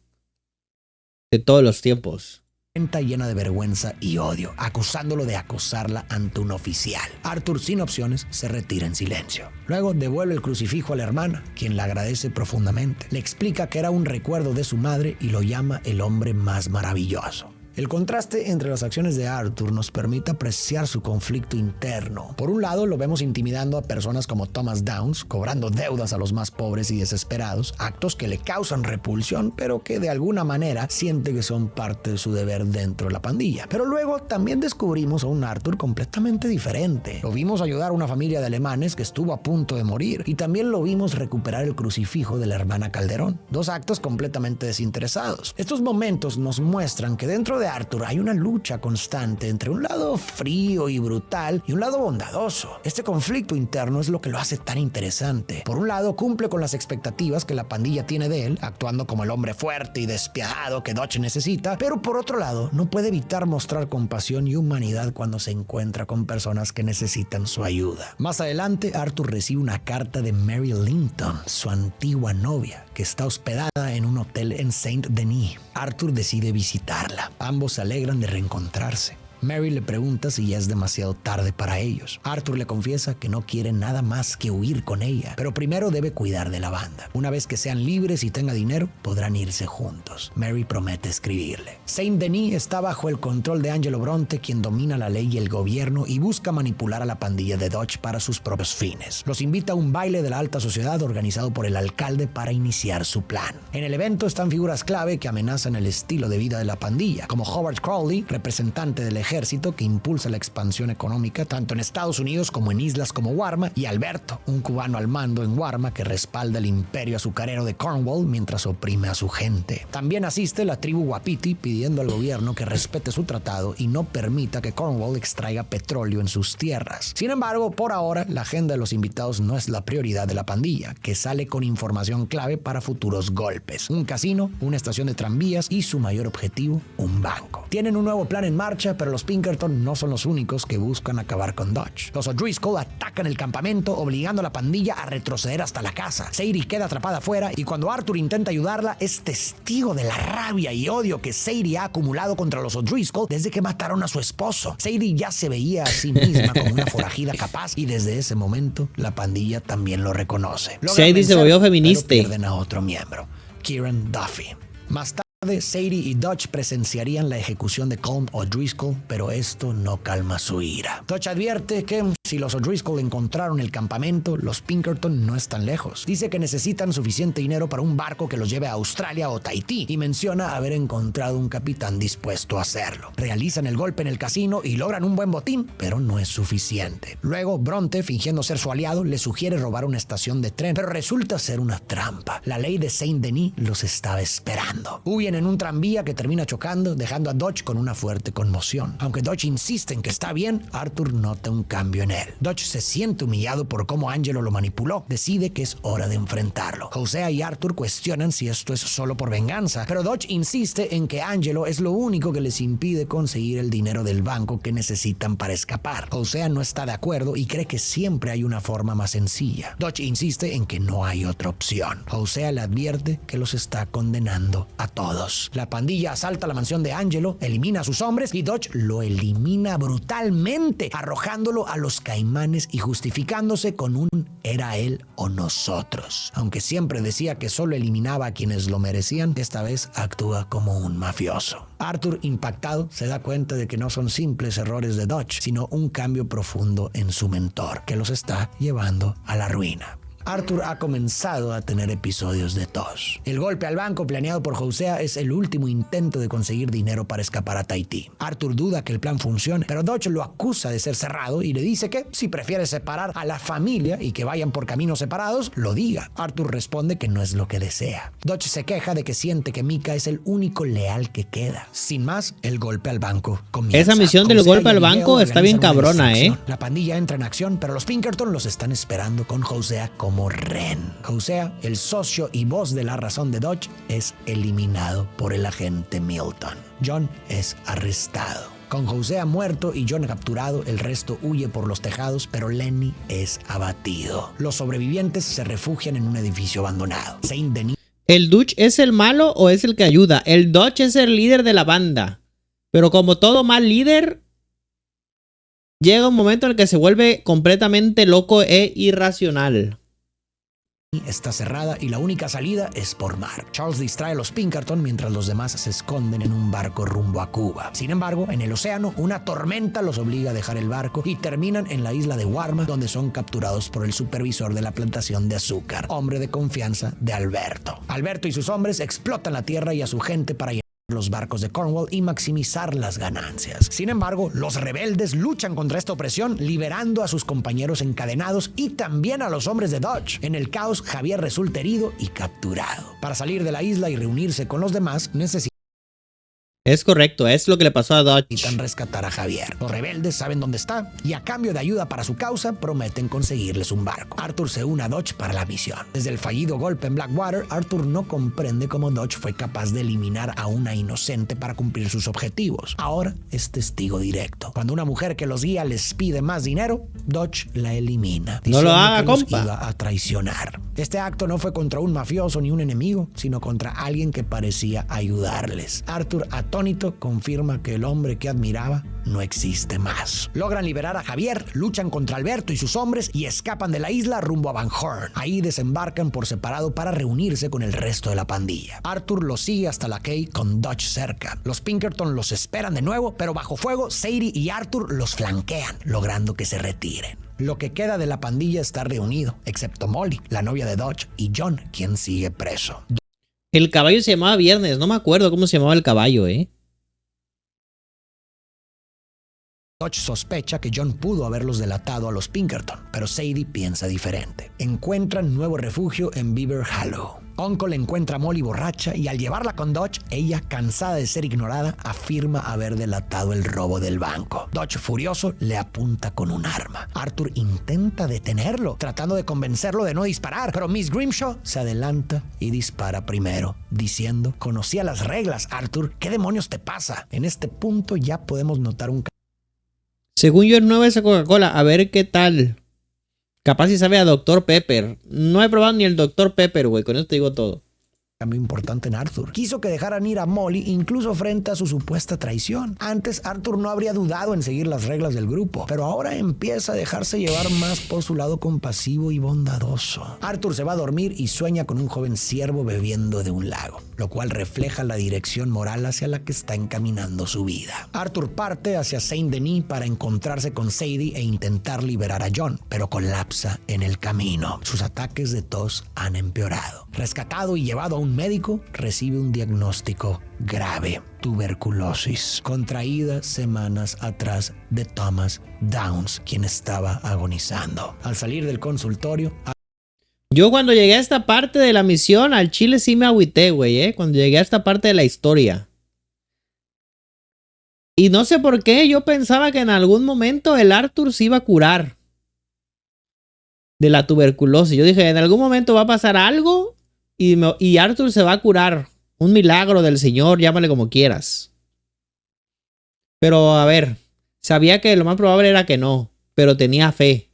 de todos los tiempos. Llena de vergüenza y odio, acusándolo de acosarla ante un oficial. Arthur, sin opciones, se retira en silencio. Luego devuelve el crucifijo a la hermana, quien la agradece profundamente. Le explica que era un recuerdo de su madre y lo llama el hombre más maravilloso. El contraste entre las acciones de Arthur nos permite apreciar su conflicto interno. Por un lado, lo vemos intimidando a personas como Thomas Downs, cobrando deudas a los más pobres y desesperados, actos que le causan repulsión, pero que de alguna manera siente que son parte de su deber dentro de la pandilla. Pero luego también descubrimos a un Arthur completamente diferente. Lo vimos ayudar a una familia de alemanes que estuvo a punto de morir, y también lo vimos recuperar el crucifijo de la hermana Calderón. Dos actos completamente desinteresados. Estos momentos nos muestran que dentro de de Arthur hay una lucha constante entre un lado frío y brutal y un lado bondadoso. Este conflicto interno es lo que lo hace tan interesante. Por un lado, cumple con las expectativas que la pandilla tiene de él, actuando como el hombre fuerte y despiadado que Dutch necesita, pero por otro lado, no puede evitar mostrar compasión y humanidad cuando se encuentra con personas que necesitan su ayuda. Más adelante, Arthur recibe una carta de Mary Linton, su antigua novia, que está hospedada en un hotel en Saint-Denis. Arthur decide visitarla. Ambos se alegran de reencontrarse. Mary le pregunta si ya es demasiado tarde para ellos. Arthur le confiesa que no quiere nada más que huir con ella, pero primero debe cuidar de la banda. Una vez que sean libres y tenga dinero, podrán irse juntos. Mary promete escribirle. Saint-Denis está bajo el control de Angelo Bronte, quien domina la ley y el gobierno y busca manipular a la pandilla de Dutch para sus propios fines. Los invita a un baile de la alta sociedad organizado por el alcalde para iniciar su plan. En el evento están figuras clave que amenazan el estilo de vida de la pandilla, como Howard Crowley, representante del ejército que impulsa la expansión económica tanto en Estados Unidos como en islas como Warma, y Alberto, un cubano al mando en Warma que respalda el imperio azucarero de Cornwall mientras oprime a su gente. También asiste la tribu Wapiti pidiendo al gobierno que respete su tratado y no permita que Cornwall extraiga petróleo en sus tierras. Sin embargo, por ahora, la agenda de los invitados no es la prioridad de la pandilla, que sale con información clave para futuros golpes: un casino, una estación de tranvías y su mayor objetivo, un banco. Tienen un nuevo plan en marcha, pero los Pinkerton no son los únicos que buscan acabar con Dutch. Los O'Driscoll atacan el campamento, obligando a la pandilla a retroceder hasta la casa. Sadie queda atrapada afuera y cuando Arthur intenta ayudarla, es testigo de la rabia y odio que Sadie ha acumulado contra los O'Driscoll desde que mataron a su esposo. Sadie ya se veía a sí misma como una forajida capaz y desde ese momento la pandilla también lo reconoce. Sadie se volvió feminista. Pero pierden a otro miembro, Kieran Duffy. Más tarde, Sadie y Dutch presenciarían la ejecución de Colm O'Driscoll, pero esto no calma su ira. Dutch advierte que si los O'Driscoll encontraron el campamento, los Pinkerton no están lejos. Dice que necesitan suficiente dinero para un barco que los lleve a Australia o Tahití y menciona haber encontrado un capitán dispuesto a hacerlo. Realizan el golpe en el casino y logran un buen botín, pero no es suficiente. Luego, Bronte, fingiendo ser su aliado, le sugiere robar una estación de tren, pero resulta ser una trampa. La ley de Saint-Denis los estaba esperando. Huyen en un tranvía que termina chocando, dejando a Dutch con una fuerte conmoción. Aunque Dutch insiste en que está bien, Arthur nota un cambio en él. Dutch se siente humillado por cómo Angelo lo manipuló. Decide que es hora de enfrentarlo. Hosea y Arthur cuestionan si esto es solo por venganza, pero Dutch insiste en que Angelo es lo único que les impide conseguir el dinero del banco que necesitan para escapar. Hosea no está de acuerdo y cree que siempre hay una forma más sencilla. Dutch insiste en que no hay otra opción. Hosea le advierte que los está condenando a todos. La pandilla asalta la mansión de Angelo, elimina a sus hombres y Dutch lo elimina brutalmente, arrojándolo a los caimanes y justificándose con un "era él o nosotros". Aunque siempre decía que solo eliminaba a quienes lo merecían, esta vez actúa como un mafioso. Arthur, impactado, se da cuenta de que no son simples errores de Dutch, sino un cambio profundo en su mentor, que los está llevando a la ruina. Arthur ha comenzado a tener episodios de tos. El golpe al banco planeado por Hosea es el último intento de conseguir dinero para escapar a Tahití. Arthur duda que el plan funcione, pero Dutch lo acusa de ser cerrado y le dice que si prefiere separar a la familia y que vayan por caminos separados, lo diga. Arthur responde que no es lo que desea. Dutch se queja de que siente que Micah es el único leal que queda. Sin más, el golpe al banco comienza. Esa misión del golpe al banco está bien cabrona, La pandilla entra en acción, pero los Pinkerton los están esperando con Hosea como rehén. Hosea, el socio y voz de la razón de Dutch, es eliminado por el agente Milton. John es arrestado. Con Hosea muerto y John capturado, el resto huye por los tejados, pero Lenny es abatido. Los sobrevivientes se refugian en un edificio abandonado. Saint-Denis. ¿El Dutch es el malo o es el que ayuda? El Dutch es el líder de la banda. Pero como todo mal líder, llega un momento en el que se vuelve completamente loco e irracional. Está cerrada y la única salida es por mar. Charles distrae a los Pinkerton mientras los demás se esconden en un barco rumbo a Cuba. Sin embargo, en el océano, una tormenta los obliga a dejar el barco y terminan en la isla de Warma, donde son capturados por el supervisor de la plantación de azúcar, hombre de confianza de Alberto. Alberto y sus hombres explotan la tierra y a su gente para los barcos de Cornwall y maximizar las ganancias. Sin embargo, los rebeldes luchan contra esta opresión, liberando a sus compañeros encadenados y también a los hombres de Dutch. En el caos, Javier resulta herido y capturado. Para salir de la isla y reunirse con los demás, necesita Es correcto, es lo que le pasó a Dodge. Necesitan rescatar a Javier. Los rebeldes saben dónde está y a cambio de ayuda para su causa prometen conseguirles un barco. Arthur se une a Dodge para la misión. Desde el fallido golpe en Blackwater, Arthur no comprende cómo Dodge fue capaz de eliminar a una inocente para cumplir sus objetivos. Ahora es testigo directo. Cuando una mujer que los guía les pide más dinero, Dodge la elimina. No lo haga, que los compa. iba a traicionar. Este acto no fue contra un mafioso ni un enemigo, sino contra alguien que parecía ayudarles. Arthur, atónito, confirma que el hombre que admiraba no existe más. Logran liberar a Javier, luchan contra Alberto y sus hombres y escapan de la isla rumbo a Van Horn. Ahí desembarcan por separado para reunirse con el resto de la pandilla. Arthur los sigue hasta la Cay con Dodge cerca. Los Pinkerton los esperan de nuevo, pero bajo fuego, Sadie y Arthur los flanquean, logrando que se retiren. Lo que queda de la pandilla está reunido, excepto Molly, la novia de Dodge, y John, quien sigue preso. El caballo se llamaba Viernes, no me acuerdo cómo se llamaba el caballo, Dodge sospecha que John pudo haberlos delatado a los Pinkerton, pero Sadie piensa diferente. Encuentran nuevo refugio en Beaver Hollow. Uncle encuentra a Molly borracha y al llevarla con Dodge, ella, cansada de ser ignorada, afirma haber delatado el robo del banco. Dodge, furioso, le apunta con un arma. Arthur intenta detenerlo, tratando de convencerlo de no disparar, pero Miss Grimshaw se adelanta y dispara primero, diciendo: conocía las reglas, Arthur, ¿qué demonios te pasa? En este punto ya podemos notar un Según yo, es nueva esa Coca-Cola. A ver qué tal. Capaz si sabe a Dr. Pepper. No he probado ni el Dr. Pepper, güey. Con eso te digo todo. cambio importante en Arthur. Quiso que dejaran ir a Molly incluso frente a su supuesta traición. Antes Arthur no habría dudado en seguir las reglas del grupo, pero ahora empieza a dejarse llevar más por su lado compasivo y bondadoso. Arthur se va a dormir y sueña con un joven siervo bebiendo de un lago, lo cual refleja la dirección moral hacia la que está encaminando su vida. Arthur parte hacia Saint-Denis para encontrarse con Sadie e intentar liberar a John, pero colapsa en el camino. Sus ataques de tos han empeorado. Rescatado y llevado a un médico, recibe un diagnóstico grave: tuberculosis, contraída semanas atrás de Thomas Downs, quien estaba agonizando. Al salir del consultorio, yo cuando llegué a esta parte de la misión, al chile sí me agüité, güey, cuando llegué a esta parte de la historia. Y no sé por qué, yo pensaba que en algún momento el Arthur se iba a curar de la tuberculosis. Yo dije, en algún momento va a pasar algo y Arthur se va a curar. Un milagro del Señor, llámale como quieras. Pero a ver, sabía que lo más probable era que no, pero tenía fe.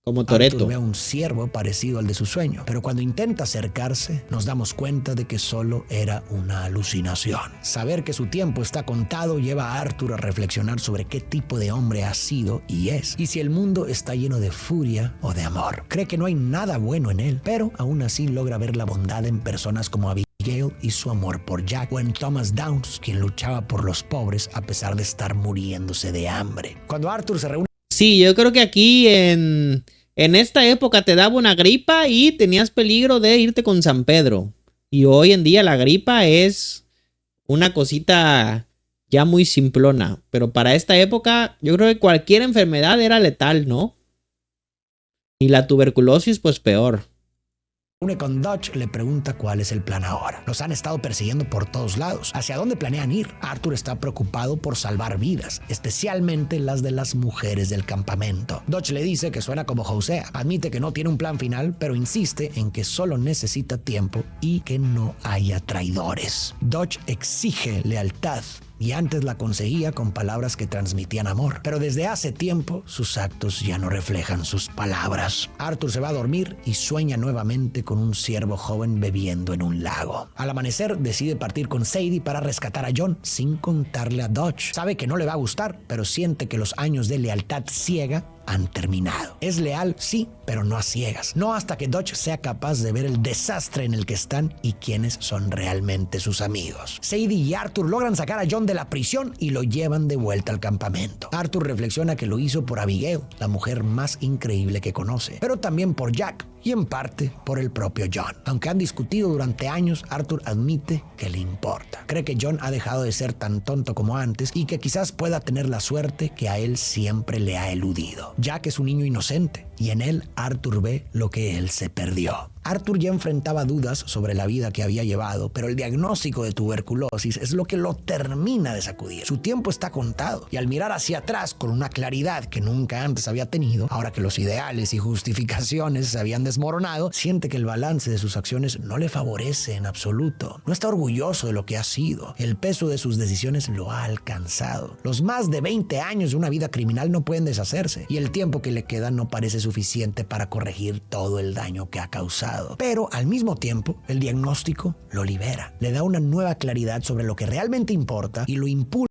Como Toretto. Arthur ve a un ciervo parecido al de su sueño, pero cuando intenta acercarse, nos damos cuenta de que solo era una alucinación. Saber que su tiempo está contado lleva a Arthur a reflexionar sobre qué tipo de hombre ha sido y es, y si el mundo está lleno de furia o de amor. Cree que no hay nada bueno en él, pero aún así logra ver la bondad en personas como Abigail y su amor por Jack, o en Thomas Downs, quien luchaba por los pobres a pesar de estar muriéndose de hambre. Cuando Arthur se reúne... Sí, yo creo que aquí en esta época te daba una gripa y tenías peligro de irte con San Pedro. Y hoy en día la gripa es una cosita ya muy simplona. Pero para esta época yo creo que cualquier enfermedad era letal, ¿no? Y la tuberculosis pues peor. Con Dodge, le pregunta cuál es el plan ahora. Los han estado persiguiendo por todos lados. ¿Hacia dónde planean ir? Arthur está preocupado por salvar vidas, especialmente las de las mujeres del campamento. Dodge le dice que suena como Hosea. Admite que no tiene un plan final, pero insiste en que solo necesita tiempo y que no haya traidores. Dodge exige lealtad, y antes la conseguía con palabras que transmitían amor. Pero desde hace tiempo, sus actos ya no reflejan sus palabras. Arthur se va a dormir y sueña nuevamente con un ciervo joven bebiendo en un lago. Al amanecer, decide partir con Sadie para rescatar a John, sin contarle a Dodge. Sabe que no le va a gustar, pero siente que los años de lealtad ciega han terminado. Es leal, sí, pero no a ciegas. No hasta que Dodge sea capaz de ver el desastre en el que están y quiénes son realmente sus amigos. Sadie y Arthur logran sacar a John de la prisión y lo llevan de vuelta al campamento. Arthur reflexiona que lo hizo por Abigail, la mujer más increíble que conoce, pero también por Jack y en parte por el propio John. Aunque han discutido durante años, Arthur admite que le importa. Cree que John ha dejado de ser tan tonto como antes y que quizás pueda tener la suerte que a él siempre le ha eludido. Jack es un niño inocente y en él Arthur ve lo que él se perdió. Arthur ya enfrentaba dudas sobre la vida que había llevado, pero el diagnóstico de tuberculosis es lo que lo termina de sacudir. Su tiempo está contado y al mirar hacia atrás con una claridad que nunca antes había tenido, ahora que los ideales y justificaciones se habían desmoronado, siente que el balance de sus acciones no le favorece en absoluto. No está orgulloso de lo que ha sido. El peso de sus decisiones lo ha alcanzado. Los más de 20 años de una vida criminal no pueden deshacerse y el tiempo que le queda no parece suficiente para corregir todo el daño que ha causado. Pero al mismo tiempo, el diagnóstico lo libera. Le da una nueva claridad sobre lo que realmente importa y lo impulsa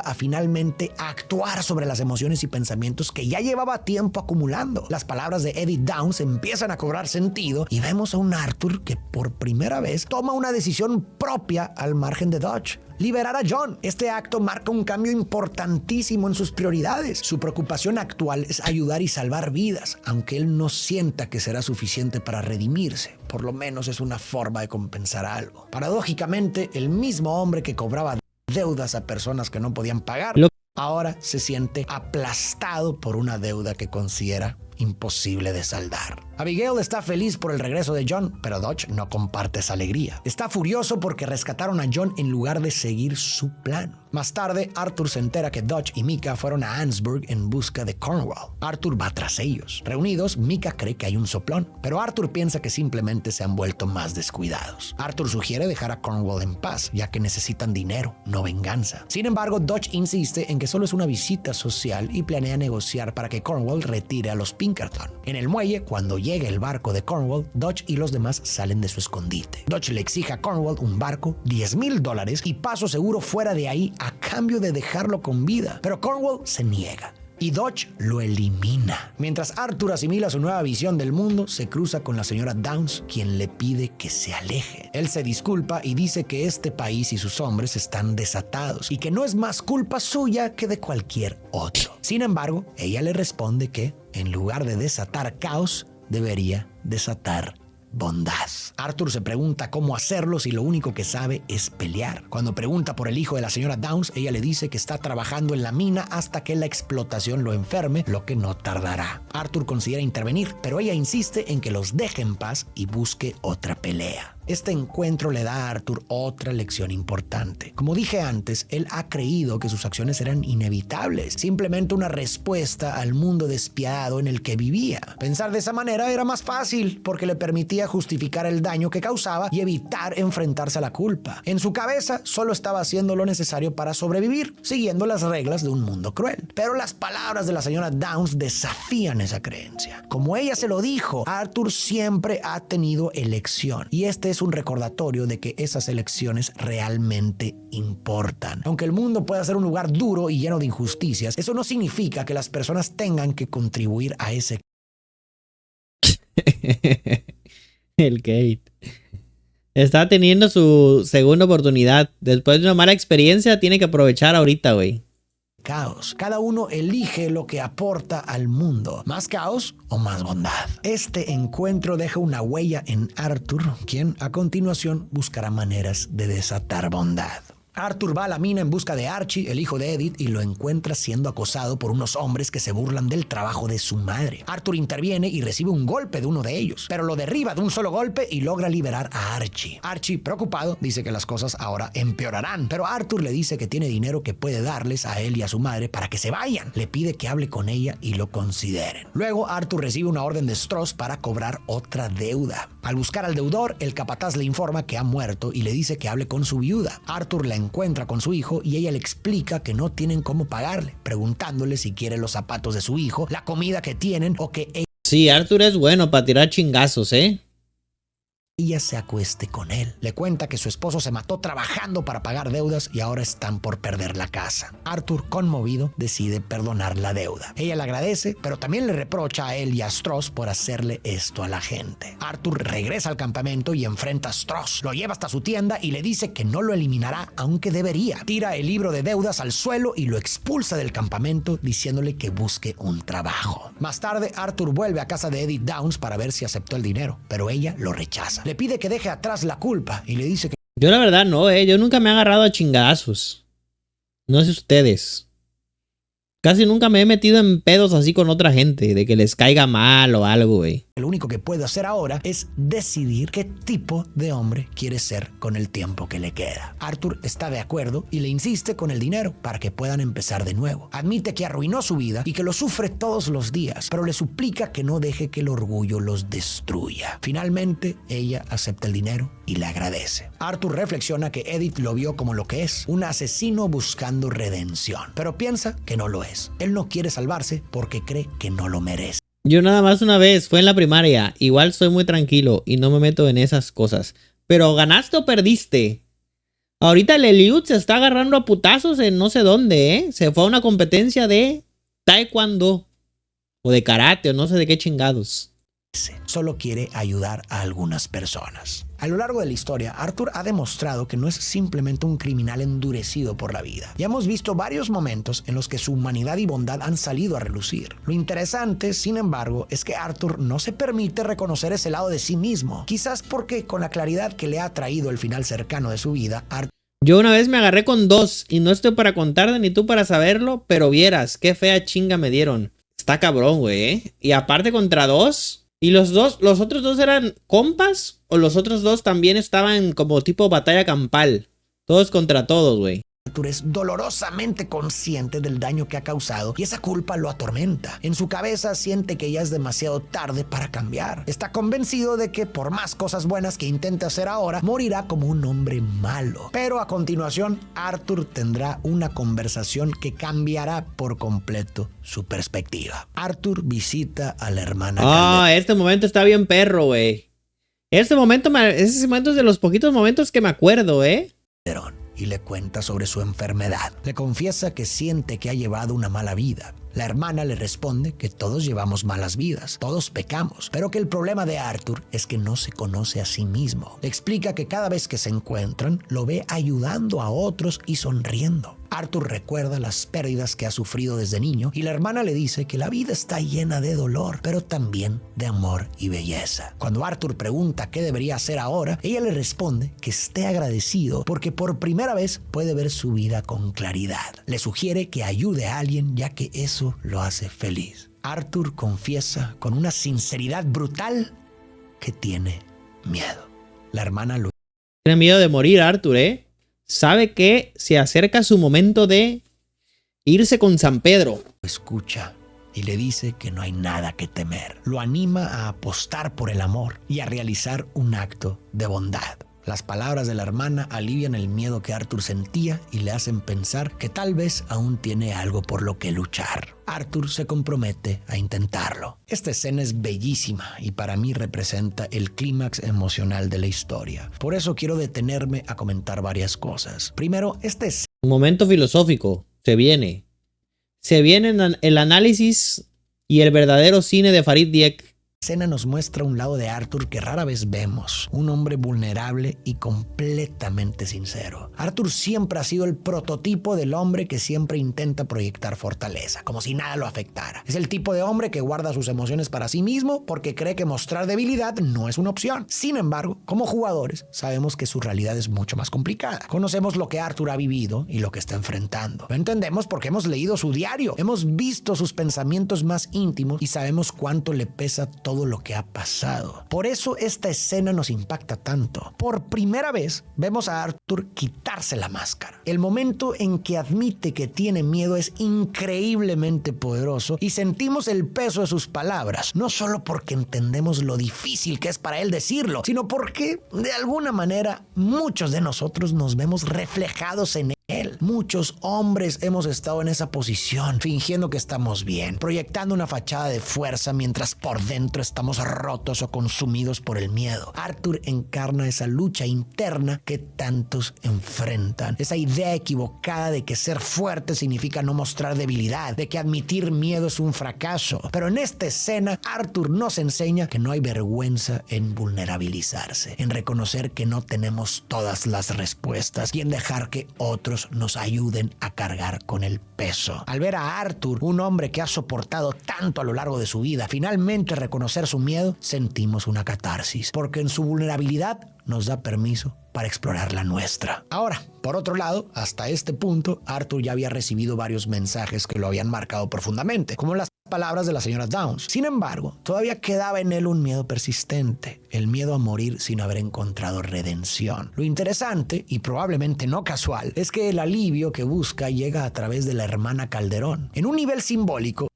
a finalmente actuar sobre las emociones y pensamientos que ya llevaba tiempo acumulando. Las palabras de Eddie Downs empiezan a cobrar sentido y vemos a un Arthur que por primera vez toma una decisión propia al margen de Dodge. Liberar a John. Este acto marca un cambio importantísimo en sus prioridades. Su preocupación actual es ayudar y salvar vidas, aunque él no sienta que será suficiente para redimirse. Por lo menos es una forma de compensar algo. Paradójicamente, el mismo hombre que cobraba deudas a personas que no podían pagar, ahora se siente aplastado por una deuda que considera imposible de saldar. Abigail está feliz por el regreso de John, pero Dodge no comparte esa alegría. Está furioso porque rescataron a John en lugar de seguir su plan. Más tarde, Arthur se entera que Dodge y Micah fueron a Ansburg en busca de Cornwall. Arthur va tras ellos. Reunidos, Micah cree que hay un soplón, pero Arthur piensa que simplemente se han vuelto más descuidados. Arthur sugiere dejar a Cornwall en paz, ya que necesitan dinero, no venganza. Sin embargo, Dodge insiste en que solo es una visita social y planea negociar para que Cornwall retire a los Pinkerton. En el muelle, cuando llega el barco de Cornwall, Dodge y los demás salen de su escondite. Dodge le exige a Cornwall un barco, $10,000 y paso seguro fuera de ahí a cambio de dejarlo con vida. Pero Cornwall se niega y Dodge lo elimina. Mientras Arthur asimila su nueva visión del mundo, se cruza con la señora Downs, quien le pide que se aleje. Él se disculpa y dice que este país y sus hombres están desatados y que no es más culpa suya que de cualquier otro. Sin embargo, ella le responde que, en lugar de desatar caos, debería desatar bondad. Arthur se pregunta cómo hacerlo si lo único que sabe es pelear. Cuando pregunta por el hijo de la señora Downs, ella le dice que está trabajando en la mina hasta que la explotación lo enferme, lo que no tardará. Arthur considera intervenir, pero ella insiste en que los deje en paz y busque otra pelea. Este encuentro le da a Arthur otra lección importante. Como dije antes, él ha creído que sus acciones eran inevitables, simplemente una respuesta al mundo despiadado en el que vivía. Pensar de esa manera era más fácil porque le permitía justificar el daño que causaba y evitar enfrentarse a la culpa. En su cabeza solo estaba haciendo lo necesario para sobrevivir, siguiendo las reglas de un mundo cruel. Pero las palabras de la señora Downs desafían esa creencia. Como ella se lo dijo, Arthur siempre ha tenido elección y este es un recordatorio de que esas elecciones realmente importan. Aunque el mundo pueda ser un lugar duro y lleno de injusticias, eso no significa que las personas tengan que contribuir a ese. El Kate está teniendo su segunda oportunidad. Después de una mala experiencia, tiene que aprovechar ahorita, güey. Caos. Cada uno elige lo que aporta al mundo. ¿Más caos o más bondad? Este encuentro deja una huella en Arthur, quien a continuación buscará maneras de desatar bondad. Arthur va a la mina en busca de Archie, el hijo de Edith, y lo encuentra siendo acosado por unos hombres que se burlan del trabajo de su madre. Arthur interviene y recibe un golpe de uno de ellos, pero lo derriba de un solo golpe y logra liberar a Archie. Archie, preocupado, dice que las cosas ahora empeorarán, pero Arthur le dice que tiene dinero que puede darles a él y a su madre para que se vayan. Le pide que hable con ella y lo consideren. Luego, Arthur recibe una orden de Stross para cobrar otra deuda. Al buscar al deudor, el capataz le informa que ha muerto y le dice que hable con su viuda. Arthur la encuentra con su hijo y ella le explica que no tienen cómo pagarle, preguntándole si quiere los zapatos de su hijo, la comida que tienen o que Sí, Arthur es bueno para tirar chingazos, ella se acueste con él. Le cuenta que su esposo se mató trabajando para pagar deudas y ahora están por perder la casa. Arthur, conmovido, decide perdonar la deuda. Ella le agradece, pero también le reprocha a él y a Stross por hacerle esto a la gente. Arthur regresa al campamento y enfrenta a Stross. Lo lleva hasta su tienda y le dice que no lo eliminará, aunque debería. Tira el libro de deudas al suelo y lo expulsa del campamento, diciéndole que busque un trabajo. Más tarde, Arthur vuelve a casa de Edith Downs para ver si aceptó el dinero, pero ella lo rechaza. Le pide que deje atrás la culpa y le dice que yo la verdad no, yo nunca me he agarrado a chingazos. No sé ustedes. Casi nunca me he metido en pedos así con otra gente, de que les caiga mal o algo, güey. Lo único que puede hacer ahora es decidir qué tipo de hombre quiere ser con el tiempo que le queda. Arthur está de acuerdo y le insiste con el dinero para que puedan empezar de nuevo. Admite que arruinó su vida y que lo sufre todos los días, pero le suplica que no deje que el orgullo los destruya. Finalmente, ella acepta el dinero y le agradece. Arthur reflexiona que Edith lo vio como lo que es, un asesino buscando redención, pero piensa que no lo es. Él no quiere salvarse porque cree que no lo merece. Yo nada más una vez, fue en la primaria. Igual soy muy tranquilo y no me meto en esas cosas. Pero ¿ganaste o perdiste? Ahorita el Eliud se está agarrando a putazos en no sé dónde, ¿eh? Se fue a una competencia de taekwondo o de karate o no sé de qué chingados. Solo quiere ayudar a algunas personas. A lo largo de la historia, Arthur ha demostrado que no es simplemente un criminal endurecido por la vida. Ya hemos visto varios momentos en los que su humanidad y bondad han salido a relucir. Lo interesante, sin embargo, es que Arthur no se permite reconocer ese lado de sí mismo. Quizás porque con la claridad que le ha traído el final cercano de su vida, Yo una vez me agarré con 2 y no estoy para contarte ni tú para saberlo, pero vieras qué fea chinga me dieron. Está cabrón, güey, ¿eh? Y aparte contra 2... ¿Y los otros 2 eran compas? ¿O los otros 2 también estaban como tipo batalla campal? Todos contra todos, güey. Arthur es dolorosamente consciente del daño que ha causado y esa culpa lo atormenta. En su cabeza siente que ya es demasiado tarde para cambiar. Está convencido de que por más cosas buenas que intente hacer ahora, morirá como un hombre malo. Pero a continuación, Arthur tendrá una conversación que cambiará por completo su perspectiva. Arthur visita a la hermana Este momento está bien perro, güey. Ese momento es de los poquitos momentos que me acuerdo, ¿eh? Y le cuenta sobre su enfermedad. Le confiesa que siente que ha llevado una mala vida. La hermana le responde que todos llevamos malas vidas, todos pecamos, pero que el problema de Arthur es que no se conoce a sí mismo. Le explica que cada vez que se encuentran, lo ve ayudando a otros y sonriendo. Arthur recuerda las pérdidas que ha sufrido desde niño y la hermana le dice que la vida está llena de dolor, pero también de amor y belleza. Cuando Arthur pregunta qué debería hacer ahora, ella le responde que esté agradecido porque por primera vez puede ver su vida con claridad. Le sugiere que ayude a alguien ya que eso lo hace feliz. Arthur confiesa con una sinceridad brutal que tiene miedo. La hermana lo tiene miedo de morir, Arthur, ¿eh? Sabe que se acerca su momento de irse con San Pedro. escucha y le dice que no hay nada que temer. Lo anima a apostar por el amor y a realizar un acto de bondad. Las palabras de la hermana alivian el miedo que Arthur sentía y le hacen pensar que tal vez aún tiene algo por lo que luchar. Arthur se compromete a intentarlo. Esta escena es bellísima y para mí representa el clímax emocional de la historia. Por eso quiero detenerme a comentar varias cosas. Primero, un momento filosófico. Se viene el análisis y el verdadero cine de Farid Dieck. La escena nos muestra un lado de Arthur que rara vez vemos, un hombre vulnerable y completamente sincero. Arthur siempre ha sido el prototipo del hombre que siempre intenta proyectar fortaleza, como si nada lo afectara. Es el tipo de hombre que guarda sus emociones para sí mismo porque cree que mostrar debilidad no es una opción. Sin embargo, como jugadores, sabemos que su realidad es mucho más complicada. Conocemos lo que Arthur ha vivido y lo que está enfrentando. Lo entendemos porque hemos leído su diario, hemos visto sus pensamientos más íntimos y sabemos cuánto le pesa todo lo que ha pasado. Por eso esta escena nos impacta tanto. Por primera vez vemos a Arthur quitarse la máscara. El momento en que admite que tiene miedo es increíblemente poderoso y sentimos el peso de sus palabras, no solo porque entendemos lo difícil que es para él decirlo, sino porque de alguna manera muchos de nosotros nos vemos reflejados en él. Muchos hombres hemos estado en esa posición, fingiendo que estamos bien, proyectando una fachada de fuerza mientras por dentro estamos rotos o consumidos por el miedo. Arthur encarna esa lucha interna que tantos enfrentan, esa idea equivocada de que ser fuerte significa no mostrar debilidad, de que admitir miedo es un fracaso. Pero en esta escena, Arthur nos enseña que no hay vergüenza en vulnerabilizarse, en reconocer que no tenemos todas las respuestas y en dejar que otros otros nos ayuden a cargar con el peso. Al ver a Arthur, un hombre que ha soportado tanto a lo largo de su vida, finalmente reconocer su miedo, sentimos una catarsis, porque en su vulnerabilidad nos da permiso para explorar la nuestra. Ahora, por otro lado, hasta este punto, Arthur ya había recibido varios mensajes que lo habían marcado profundamente, como las palabras de la señora Downs. Sin embargo, todavía quedaba en él un miedo persistente, el miedo a morir sin haber encontrado redención. Lo interesante, y probablemente no casual, es que el alivio que busca llega a través de la hermana Calderón. En un nivel simbólico,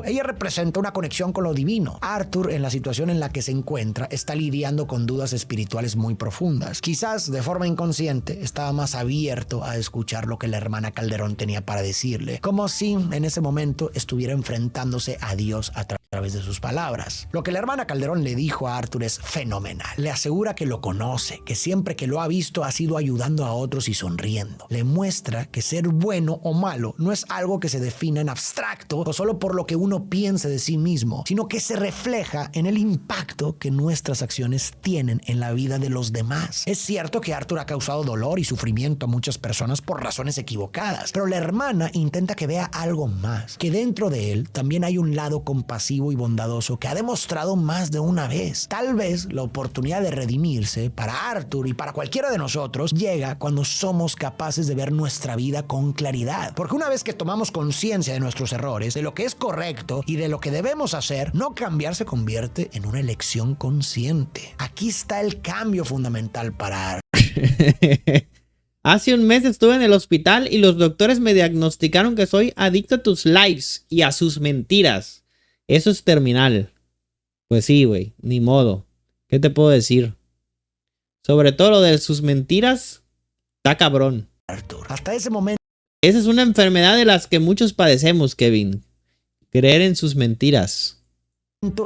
ella representa una conexión con lo divino. Arthur, en la situación en la que se encuentra, está lidiando con dudas espirituales muy profundas. Quizás de forma inconsciente estaba más abierto a escuchar lo que la hermana Calderón tenía para decirle, como si en ese momento estuviera enfrentándose a Dios a través de sus palabras. Lo que la hermana Calderón le dijo a Arthur es fenomenal. Le asegura que lo conoce, que siempre que lo ha visto ha sido ayudando a otros y sonriendo. Le muestra que ser bueno o malo no es algo que se defina en abstracto o solo por lo que uno piense de sí mismo, sino que se refleja en el impacto que nuestras acciones tienen en la vida de los demás. Es cierto que Arthur ha causado dolor y sufrimiento a muchas personas por razones equivocadas, pero la hermana intenta que vea algo más, que dentro de él también hay un lado compasivo y bondadoso que ha demostrado más de una vez. Tal vez la oportunidad de redimirse para Arthur y para cualquiera de nosotros llega cuando somos capaces de ver nuestra vida con claridad, porque una vez que tomamos conciencia de nuestros errores, de lo que es correcto y de lo que debemos hacer, no cambiar se convierte en una elección consciente. Aquí está el cambio fundamental para Arthur. Hace un mes estuve en el hospital y los doctores me diagnosticaron que soy adicto a tus lives y a sus mentiras. Eso es terminal. Pues sí, güey, ni modo. ¿Qué te puedo decir? Sobre todo lo de sus mentiras, está cabrón. Arthur, hasta ese momento. Esa es una enfermedad de las que muchos padecemos, Kevin. Creer en sus mentiras.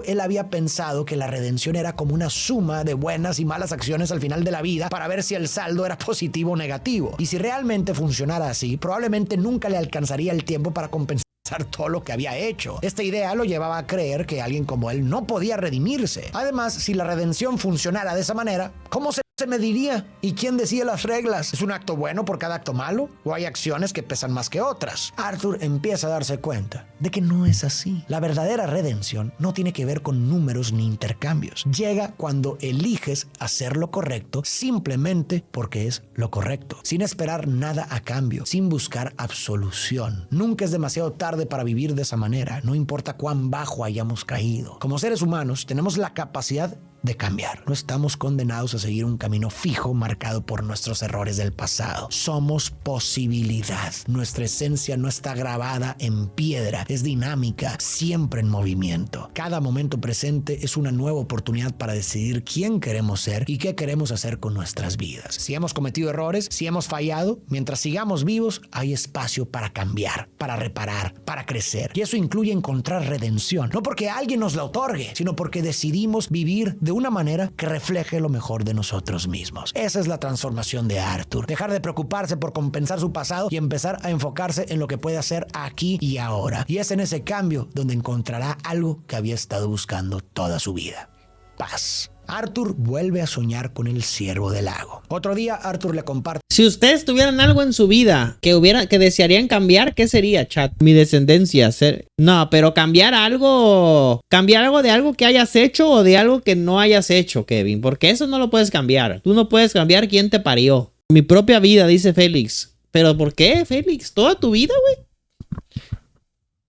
Él había pensado que la redención era como una suma de buenas y malas acciones al final de la vida para ver si el saldo era positivo o negativo. Y si realmente funcionara así, probablemente nunca le alcanzaría el tiempo para compensar todo lo que había hecho. Esta idea lo llevaba a creer que alguien como él no podía redimirse. Además, si la redención funcionara de esa manera, ¿cómo se mediría? ¿Y quién decide las reglas? ¿Es un acto bueno por cada acto malo? ¿O hay acciones que pesan más que otras? Arthur empieza a darse cuenta de que no es así. La verdadera redención no tiene que ver con números ni intercambios. Llega cuando eliges hacer lo correcto simplemente porque es lo correcto, sin esperar nada a cambio, sin buscar absolución. Nunca es demasiado tarde para vivir de esa manera, no importa cuán bajo hayamos caído. Como seres humanos tenemos la capacidad de cambiar. No estamos condenados a seguir un camino fijo marcado por nuestros errores del pasado. Somos posibilidad. Nuestra esencia no está grabada en piedra, es dinámica, siempre en movimiento. Cada momento presente es una nueva oportunidad para decidir quién queremos ser y qué queremos hacer con nuestras vidas. Si hemos cometido errores, si hemos fallado, mientras sigamos vivos, hay espacio para cambiar, para reparar, para crecer. Y eso incluye encontrar redención, no porque alguien nos la otorgue, sino porque decidimos vivir de una manera que refleje lo mejor de nosotros mismos. Esa es la transformación de Arthur. Dejar de preocuparse por compensar su pasado y empezar a enfocarse en lo que puede hacer aquí y ahora. Y es en ese cambio donde encontrará algo que había estado buscando toda su vida: paz. Arthur vuelve a soñar con el ciervo del lago. Otro día, Arthur le comparte: si ustedes tuvieran algo en su vida que desearían cambiar, ¿qué sería, chat? Mi descendencia. No, pero cambiar algo de algo que hayas hecho o de algo que no hayas hecho, Kevin, porque eso no lo puedes cambiar. Tú no puedes cambiar quién te parió. Mi propia vida, dice Félix. ¿Pero por qué, Félix? ¿Toda tu vida, güey?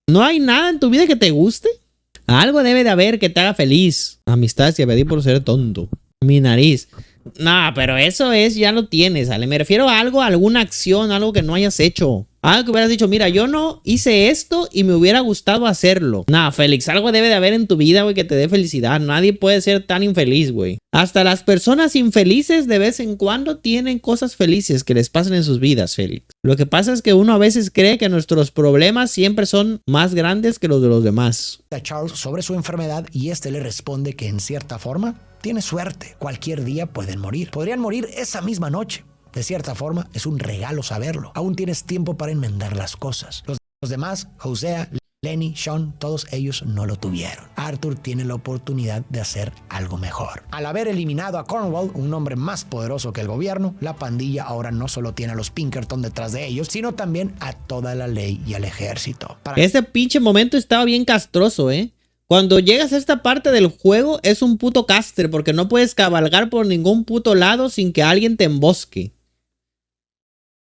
¿No hay nada en tu vida que te guste? Algo debe de haber que te haga feliz. Amistad, si pedí por ser tonto. Mi nariz. No, pero eso ya lo tienes, ¿vale? Me refiero a algo, a alguna acción, algo que no hayas hecho. Algo que hubieras dicho, mira, yo no hice esto y me hubiera gustado hacerlo. Nah, Félix, algo debe de haber en tu vida, güey, que te dé felicidad. Nadie puede ser tan infeliz, güey. Hasta las personas infelices de vez en cuando tienen cosas felices que les pasan en sus vidas, Félix. Lo que pasa es que uno a veces cree que nuestros problemas siempre son más grandes que los de los demás. A Charles sobre su enfermedad y este le responde que en cierta forma tiene suerte. Cualquier día pueden morir. Podrían morir esa misma noche. De cierta forma, es un regalo saberlo. Aún tienes tiempo para enmendar las cosas. Los demás, Hosea, Lenny, Sean, todos ellos no lo tuvieron. Arthur tiene la oportunidad de hacer algo mejor. Al haber eliminado a Cornwall, un hombre más poderoso que el gobierno, la pandilla ahora no solo tiene a los Pinkerton detrás de ellos, sino también a toda la ley y al ejército. Este pinche momento estaba bien castroso, ¿eh? Cuando llegas a esta parte del juego es un puto castre porque no puedes cabalgar por ningún puto lado sin que alguien te embosque.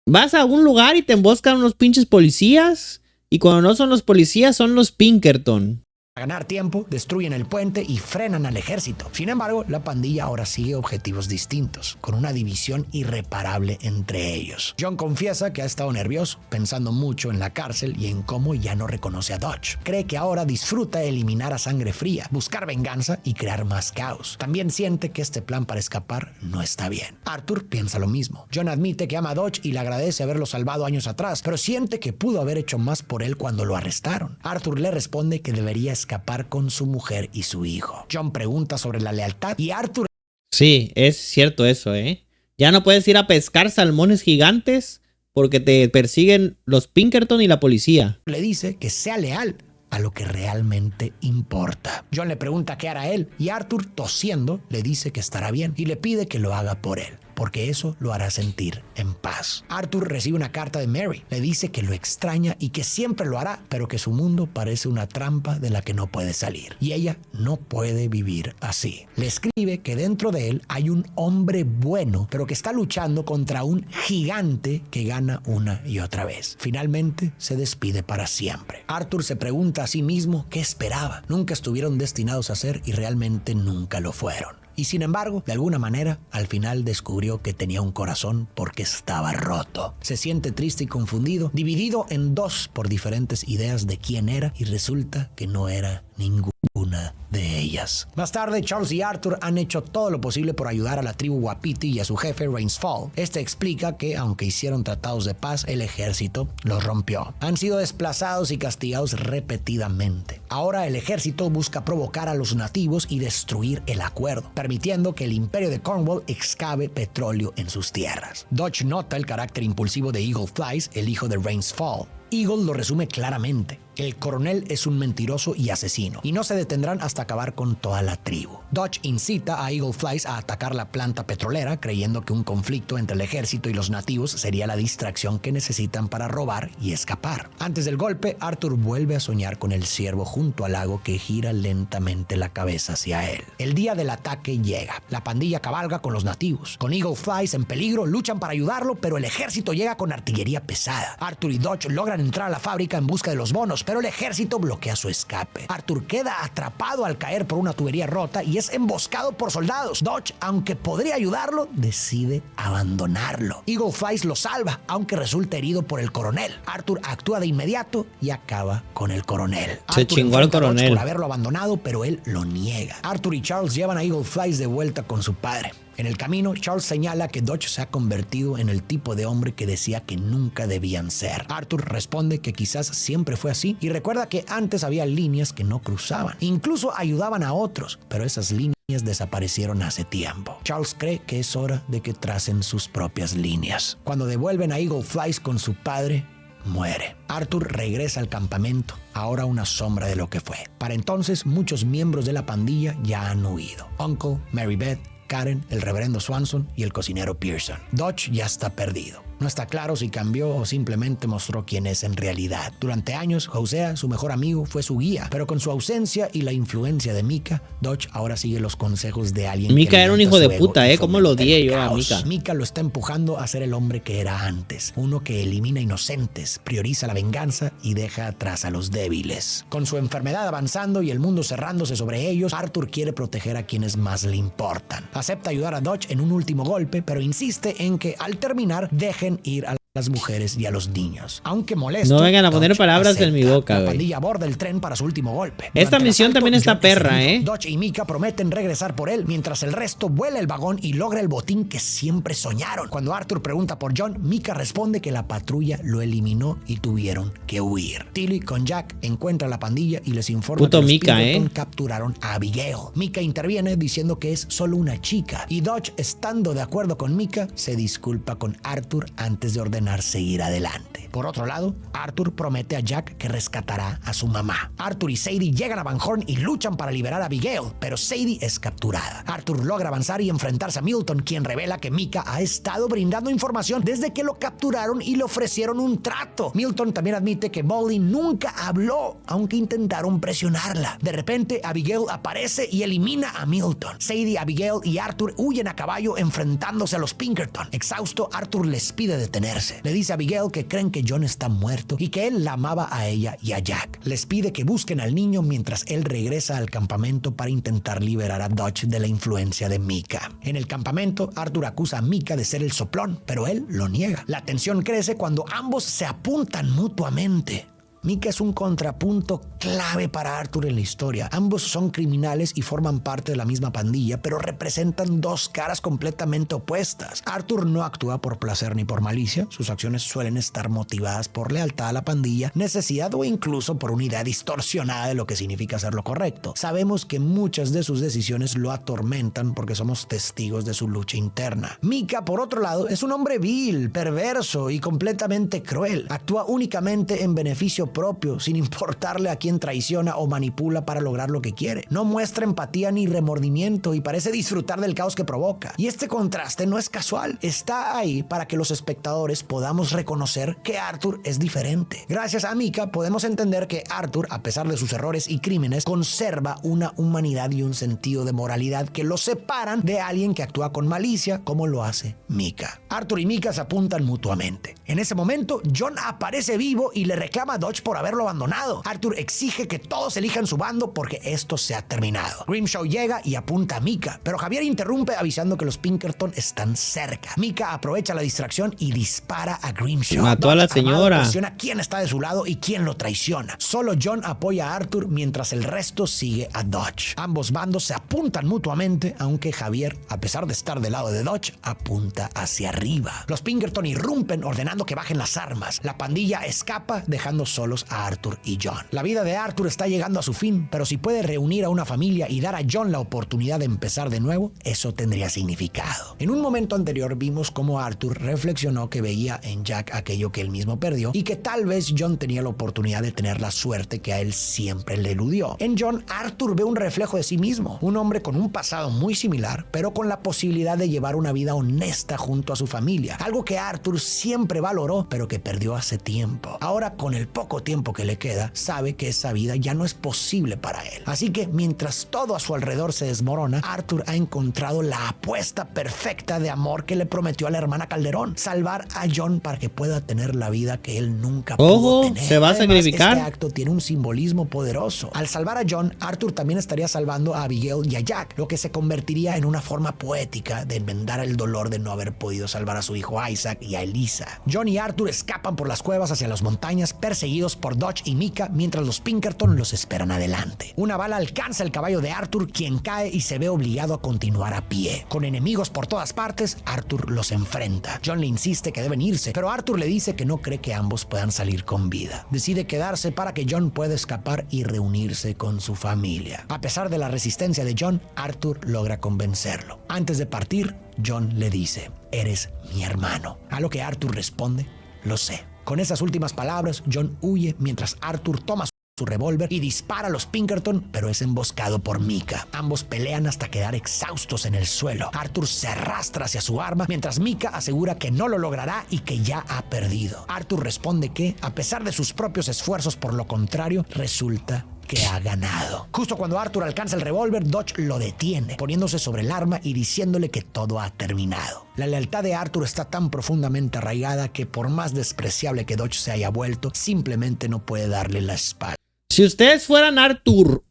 Vas a un lugar y te emboscan unos pinches policías. Y cuando no son los policías, son los Pinkerton. Para ganar tiempo, destruyen el puente y frenan al ejército. Sin embargo, la pandilla ahora sigue objetivos distintos, con una división irreparable entre ellos. John confiesa que ha estado nervioso, pensando mucho en la cárcel y en cómo ya no reconoce a Dodge. Cree que ahora disfruta eliminar a sangre fría, buscar venganza y crear más caos. También siente que este plan para escapar no está bien. Arthur piensa lo mismo. John admite que ama a Dodge y le agradece haberlo salvado años atrás, pero siente que pudo haber hecho más por él cuando lo arrestaron. Arthur le responde que debería escapar con su mujer y su hijo. John pregunta sobre la lealtad y Arthur... Sí, es cierto eso, ¿eh? Ya no puedes ir a pescar salmones gigantes porque te persiguen los Pinkerton y la policía. Le dice que sea leal a lo que realmente importa. John le pregunta qué hará él y Arthur, tosiendo, le dice que estará bien y le pide que lo haga por él, porque eso lo hará sentir en paz. Arthur recibe una carta de Mary. Le dice que lo extraña y que siempre lo hará, pero que su mundo parece una trampa de la que no puede salir. Y ella no puede vivir así. Le escribe que dentro de él hay un hombre bueno, pero que está luchando contra un gigante que gana una y otra vez. Finalmente se despide para siempre. Arthur se pregunta a sí mismo qué esperaba. Nunca estuvieron destinados a ser y realmente nunca lo fueron. Y sin embargo, de alguna manera, al final descubrió que tenía un corazón porque estaba roto. Se siente triste y confundido, dividido en dos por diferentes ideas de quién era y resulta que no era ninguna de ellas. Más tarde, Charles y Arthur han hecho todo lo posible por ayudar a la tribu Wapiti y a su jefe Rains Fall. Este explica que, aunque hicieron tratados de paz, el ejército los rompió. Han sido desplazados y castigados repetidamente. Ahora el ejército busca provocar a los nativos y destruir el acuerdo, permitiendo que el imperio de Cornwall excave petróleo en sus tierras. Dodge nota el carácter impulsivo de Eagle Flies, el hijo de Rains Fall. Eagle lo resume claramente. El coronel es un mentiroso y asesino, y no se detendrán hasta acabar con toda la tribu. Dodge incita a Eagle Flies a atacar la planta petrolera, creyendo que un conflicto entre el ejército y los nativos sería la distracción que necesitan para robar y escapar. Antes del golpe, Arthur vuelve a soñar con el ciervo junto al lago que gira lentamente la cabeza hacia él. El día del ataque llega. La pandilla cabalga con los nativos. Con Eagle Flies en peligro, luchan para ayudarlo, pero el ejército llega con artillería pesada. Arthur y Dodge logran entrar a la fábrica en busca de los bonos, pero el ejército bloquea su escape. Arthur queda atrapado al caer por una tubería rota y es emboscado por soldados. Dodge, aunque podría ayudarlo, decide abandonarlo. Eagle Flies lo salva, aunque resulta herido por el coronel. Arthur actúa de inmediato y acaba con el coronel. Se chingó al coronel por haberlo abandonado, pero él lo niega. Arthur y Charles llevan a Eagle Flies de vuelta con su padre. En el camino, Charles señala que Dodge se ha convertido en el tipo de hombre que decía que nunca debían ser. Arthur responde que quizás siempre fue así y recuerda que antes había líneas que no cruzaban. Incluso ayudaban a otros, pero esas líneas desaparecieron hace tiempo. Charles cree que es hora de que tracen sus propias líneas. Cuando devuelven a Eagle Flies con su padre, muere. Arthur regresa al campamento, ahora una sombra de lo que fue. Para entonces, muchos miembros de la pandilla ya han huido. Uncle, Mary Beth, Karen, el reverendo Swanson y el cocinero Pearson. Dodge ya está perdido. No está claro si cambió o simplemente mostró quién es en realidad. Durante años, Hosea, su mejor amigo, fue su guía, pero con su ausencia y la influencia de Micah, Dodge ahora sigue los consejos de alguien. Micah era un hijo de puta, ¿cómo lo odié yo a Micah? Micah lo está empujando a ser el hombre que era antes, uno que elimina inocentes, prioriza la venganza y deja atrás a los débiles. Con su enfermedad avanzando y el mundo cerrándose sobre ellos, Arthur quiere proteger a quienes más le importan. Acepta ayudar a Dodge en un último golpe, pero insiste en que al terminar dejen ir a las mujeres y a los niños. Aunque molesto, no vengan a poner Dodge palabras acepta. en mi boca, La güey. pandilla aborda el tren para su último golpe. Esta Durante misión el asalto, también está John es perra, herido. ¿eh? Dodge y Micah prometen regresar por él, mientras el resto vuela el vagón y logra el botín que siempre soñaron. Cuando Arthur pregunta por John, Micah responde que la patrulla lo eliminó y tuvieron que huir. Tilly con Jack encuentra a la pandilla y les informa Puto que los Micah, Pinkerton capturaron a Abigail. Micah interviene diciendo que es solo una chica y Dodge, estando de acuerdo con Micah, se disculpa con Arthur antes de ordenar seguir adelante. Por otro lado, Arthur promete a Jack que rescatará a su mamá. Arthur y Sadie llegan a Van Horn y luchan para liberar a Abigail, pero Sadie es capturada. Arthur logra avanzar y enfrentarse a Milton, quien revela que Micah ha estado brindando información desde que lo capturaron y le ofrecieron un trato. Milton también admite que Molly nunca habló, aunque intentaron presionarla. De repente, Abigail aparece y elimina a Milton. Sadie, Abigail y Arthur huyen a caballo enfrentándose a los Pinkerton. Exhausto, Arthur les pide detenerse. Le dice a Abigail que creen que John está muerto y que él la amaba a ella y a Jack. Les pide que busquen al niño mientras él regresa al campamento para intentar liberar a Dutch de la influencia de Micah. En el campamento, Arthur acusa a Micah de ser el soplón, pero él lo niega. La tensión crece cuando ambos se apuntan mutuamente. Micah es un contrapunto clave para Arthur en la historia. Ambos son criminales y forman parte de la misma pandilla, pero representan dos caras completamente opuestas. Arthur no actúa por placer ni por malicia. Sus acciones suelen estar motivadas por lealtad a la pandilla, necesidad o incluso por una idea distorsionada de lo que significa hacer lo correcto. Sabemos que muchas de sus decisiones lo atormentan porque somos testigos de su lucha interna. Micah, por otro lado, es un hombre vil, perverso y completamente cruel. Actúa únicamente en beneficio propio, sin importarle a quién traiciona o manipula para lograr lo que quiere. No muestra empatía ni remordimiento y parece disfrutar del caos que provoca. Y este contraste no es casual. Está ahí para que los espectadores podamos reconocer que Arthur es diferente. Gracias a Micah podemos entender que Arthur, a pesar de sus errores y crímenes, conserva una humanidad y un sentido de moralidad que lo separan de alguien que actúa con malicia como lo hace Micah. Arthur y Micah se apuntan mutuamente. En ese momento, John aparece vivo y le reclama a Dutch por haberlo abandonado. Arthur exige que todos elijan su bando porque esto se ha terminado. Grimshaw llega y apunta a Micah, pero Javier interrumpe avisando que los Pinkerton están cerca. Micah aprovecha la distracción y dispara a Grimshaw. Mató a la señora. Cuestiona quién está de su lado y quién lo traiciona. Solo John apoya a Arthur mientras el resto sigue a Dutch. Ambos bandos se apuntan mutuamente, aunque Javier, a pesar de estar del lado de Dutch, apunta hacia arriba. Los Pinkerton irrumpen ordenando que bajen las armas. La pandilla escapa dejando solos a Arthur y John. La vida de Arthur está llegando a su fin, pero si puede reunir a una familia y dar a John la oportunidad de empezar de nuevo, eso tendría significado. En un momento anterior vimos cómo Arthur reflexionó que veía en Jack aquello que él mismo perdió y que tal vez John tenía la oportunidad de tener la suerte que a él siempre le eludió. En John, Arthur ve un reflejo de sí mismo, un hombre con un pasado muy similar, pero con la posibilidad de llevar una vida honesta junto a su familia, algo que Arthur siempre valoró, pero que perdió hace tiempo. Ahora, con el poco tiempo que le queda, sabe que esa vida ya no es posible para él. Así que mientras todo a su alrededor se desmorona, Arthur ha encontrado la apuesta perfecta de amor que le prometió a la hermana Calderón: salvar a John para que pueda tener la vida que él nunca pudo tener. Se va a sacrificar. Este acto tiene un simbolismo poderoso. Al salvar a John, Arthur también estaría salvando a Abigail y a Jack, lo que se convertiría en una forma poética de enmendar el dolor de no haber podido salvar a su hijo Isaac y a Elisa. John y Arthur escapan por las cuevas hacia las montañas, perseguidos por Dutch y Micah, mientras los Pinkerton los esperan adelante. Una bala alcanza el caballo de Arthur, quien cae y se ve obligado a continuar a pie. Con enemigos por todas partes, Arthur los enfrenta. John le insiste que deben irse, pero Arthur le dice que no cree que ambos puedan salir con vida. Decide quedarse para que John pueda escapar y reunirse con su familia. A pesar de la resistencia de John, Arthur logra convencerlo. Antes de partir, John le dice: "Eres mi hermano", a lo que Arthur responde: "Lo sé". Con esas últimas palabras, John huye mientras Arthur toma su revólver y dispara a los Pinkerton, pero es emboscado por Micah. Ambos pelean hasta quedar exhaustos en el suelo. Arthur se arrastra hacia su arma, mientras Micah asegura que no lo logrará y que ya ha perdido. Arthur responde que, a pesar de sus propios esfuerzos, por lo contrario, resulta que ha ganado. Justo cuando Arthur alcanza el revólver, Dutch lo detiene, poniéndose sobre el arma y diciéndole que todo ha terminado. La lealtad de Arthur está tan profundamente arraigada que, por más despreciable que Dutch se haya vuelto, simplemente no puede darle la espalda. Si ustedes fueran Arthur,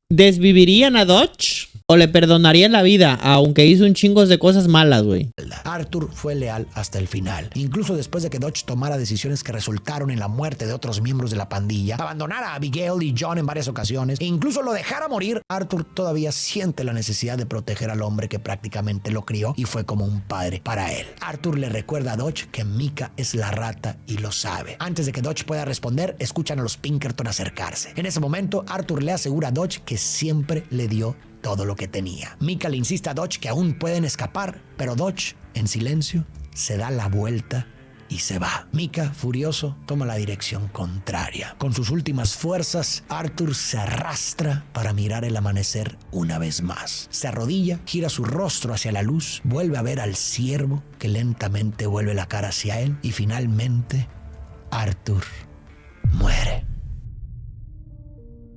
¿desvivirían a Dutch? ¿O le perdonarían la vida, aunque hizo un chingo de cosas malas, güey? Arthur fue leal hasta el final. Incluso después de que Dutch tomara decisiones que resultaron en la muerte de otros miembros de la pandilla, abandonara a Abigail y John en varias ocasiones, e incluso lo dejara morir, Arthur todavía siente la necesidad de proteger al hombre que prácticamente lo crió y fue como un padre para él. Arthur le recuerda a Dutch que Micah es la rata y lo sabe. Antes de que Dutch pueda responder, escuchan a los Pinkerton acercarse. En ese momento, Arthur le asegura a Dutch que siempre le dio todo lo que tenía. Micah le insiste a Dutch que aún pueden escapar, pero Dutch, en silencio, se da la vuelta y se va. Micah, furioso, toma la dirección contraria. Con sus últimas fuerzas, Arthur se arrastra para mirar el amanecer una vez más. Se arrodilla, gira su rostro hacia la luz, vuelve a ver al ciervo que lentamente vuelve la cara hacia él y finalmente Arthur muere.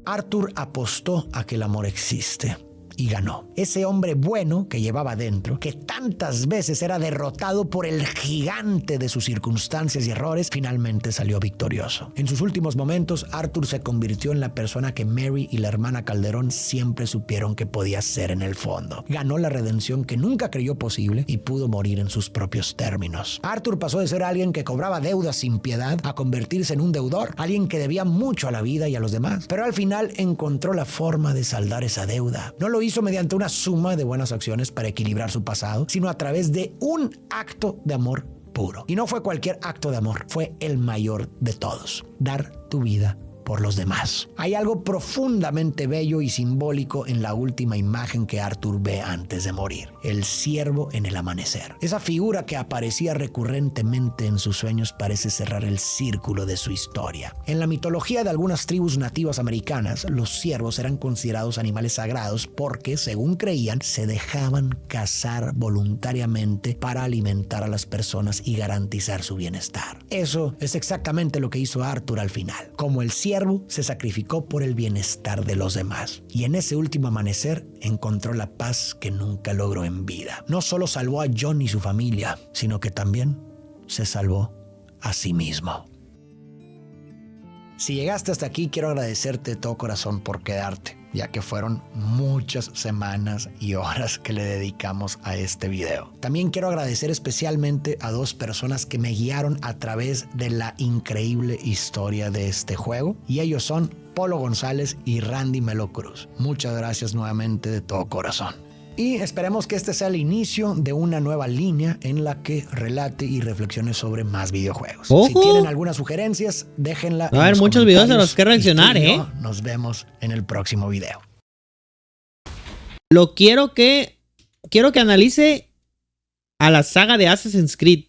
Arthur apostó a que el amor existe y ganó. Ese hombre bueno que llevaba dentro, que tantas veces era derrotado por el gigante de sus circunstancias y errores, finalmente salió victorioso. En sus últimos momentos, Arthur se convirtió en la persona que Mary y la hermana Calderón siempre supieron que podía ser en el fondo. Ganó la redención que nunca creyó posible y pudo morir en sus propios términos. Arthur pasó de ser alguien que cobraba deudas sin piedad a convertirse en un deudor, alguien que debía mucho a la vida y a los demás, pero al final encontró la forma de saldar esa deuda. No lo hizo mediante una suma de buenas acciones para equilibrar su pasado, sino a través de un acto de amor puro. Y no fue cualquier acto de amor, fue el mayor de todos: dar tu vida por los demás. Hay algo profundamente bello y simbólico en la última imagen que Arthur ve antes de morir: el ciervo en el amanecer. Esa figura que aparecía recurrentemente en sus sueños parece cerrar el círculo de su historia. En la mitología de algunas tribus nativas americanas, los ciervos eran considerados animales sagrados porque, según creían, se dejaban cazar voluntariamente para alimentar a las personas y garantizar su bienestar. Eso es exactamente lo que hizo Arthur al final. Como el ciervo, se sacrificó por el bienestar de los demás, y en ese último amanecer encontró la paz que nunca logró en vida. No solo salvó a John y su familia, sino que también se salvó a sí mismo. Si llegaste hasta aquí, quiero agradecerte de todo corazón por quedarte, ya que fueron muchas semanas y horas que le dedicamos a este video. También quiero agradecer especialmente a dos personas que me guiaron a través de la increíble historia de este juego, y ellos son Polo González y Randy Melo Cruz. Muchas gracias nuevamente de todo corazón. Y esperemos que este sea el inicio de una nueva línea en la que relate y reflexione sobre más videojuegos. ¡Ojo! Si tienen algunas sugerencias, déjenla. Va a haber muchos videos a los que reaccionar, Nos vemos en el próximo video. Quiero que analice a la saga de Assassin's Creed.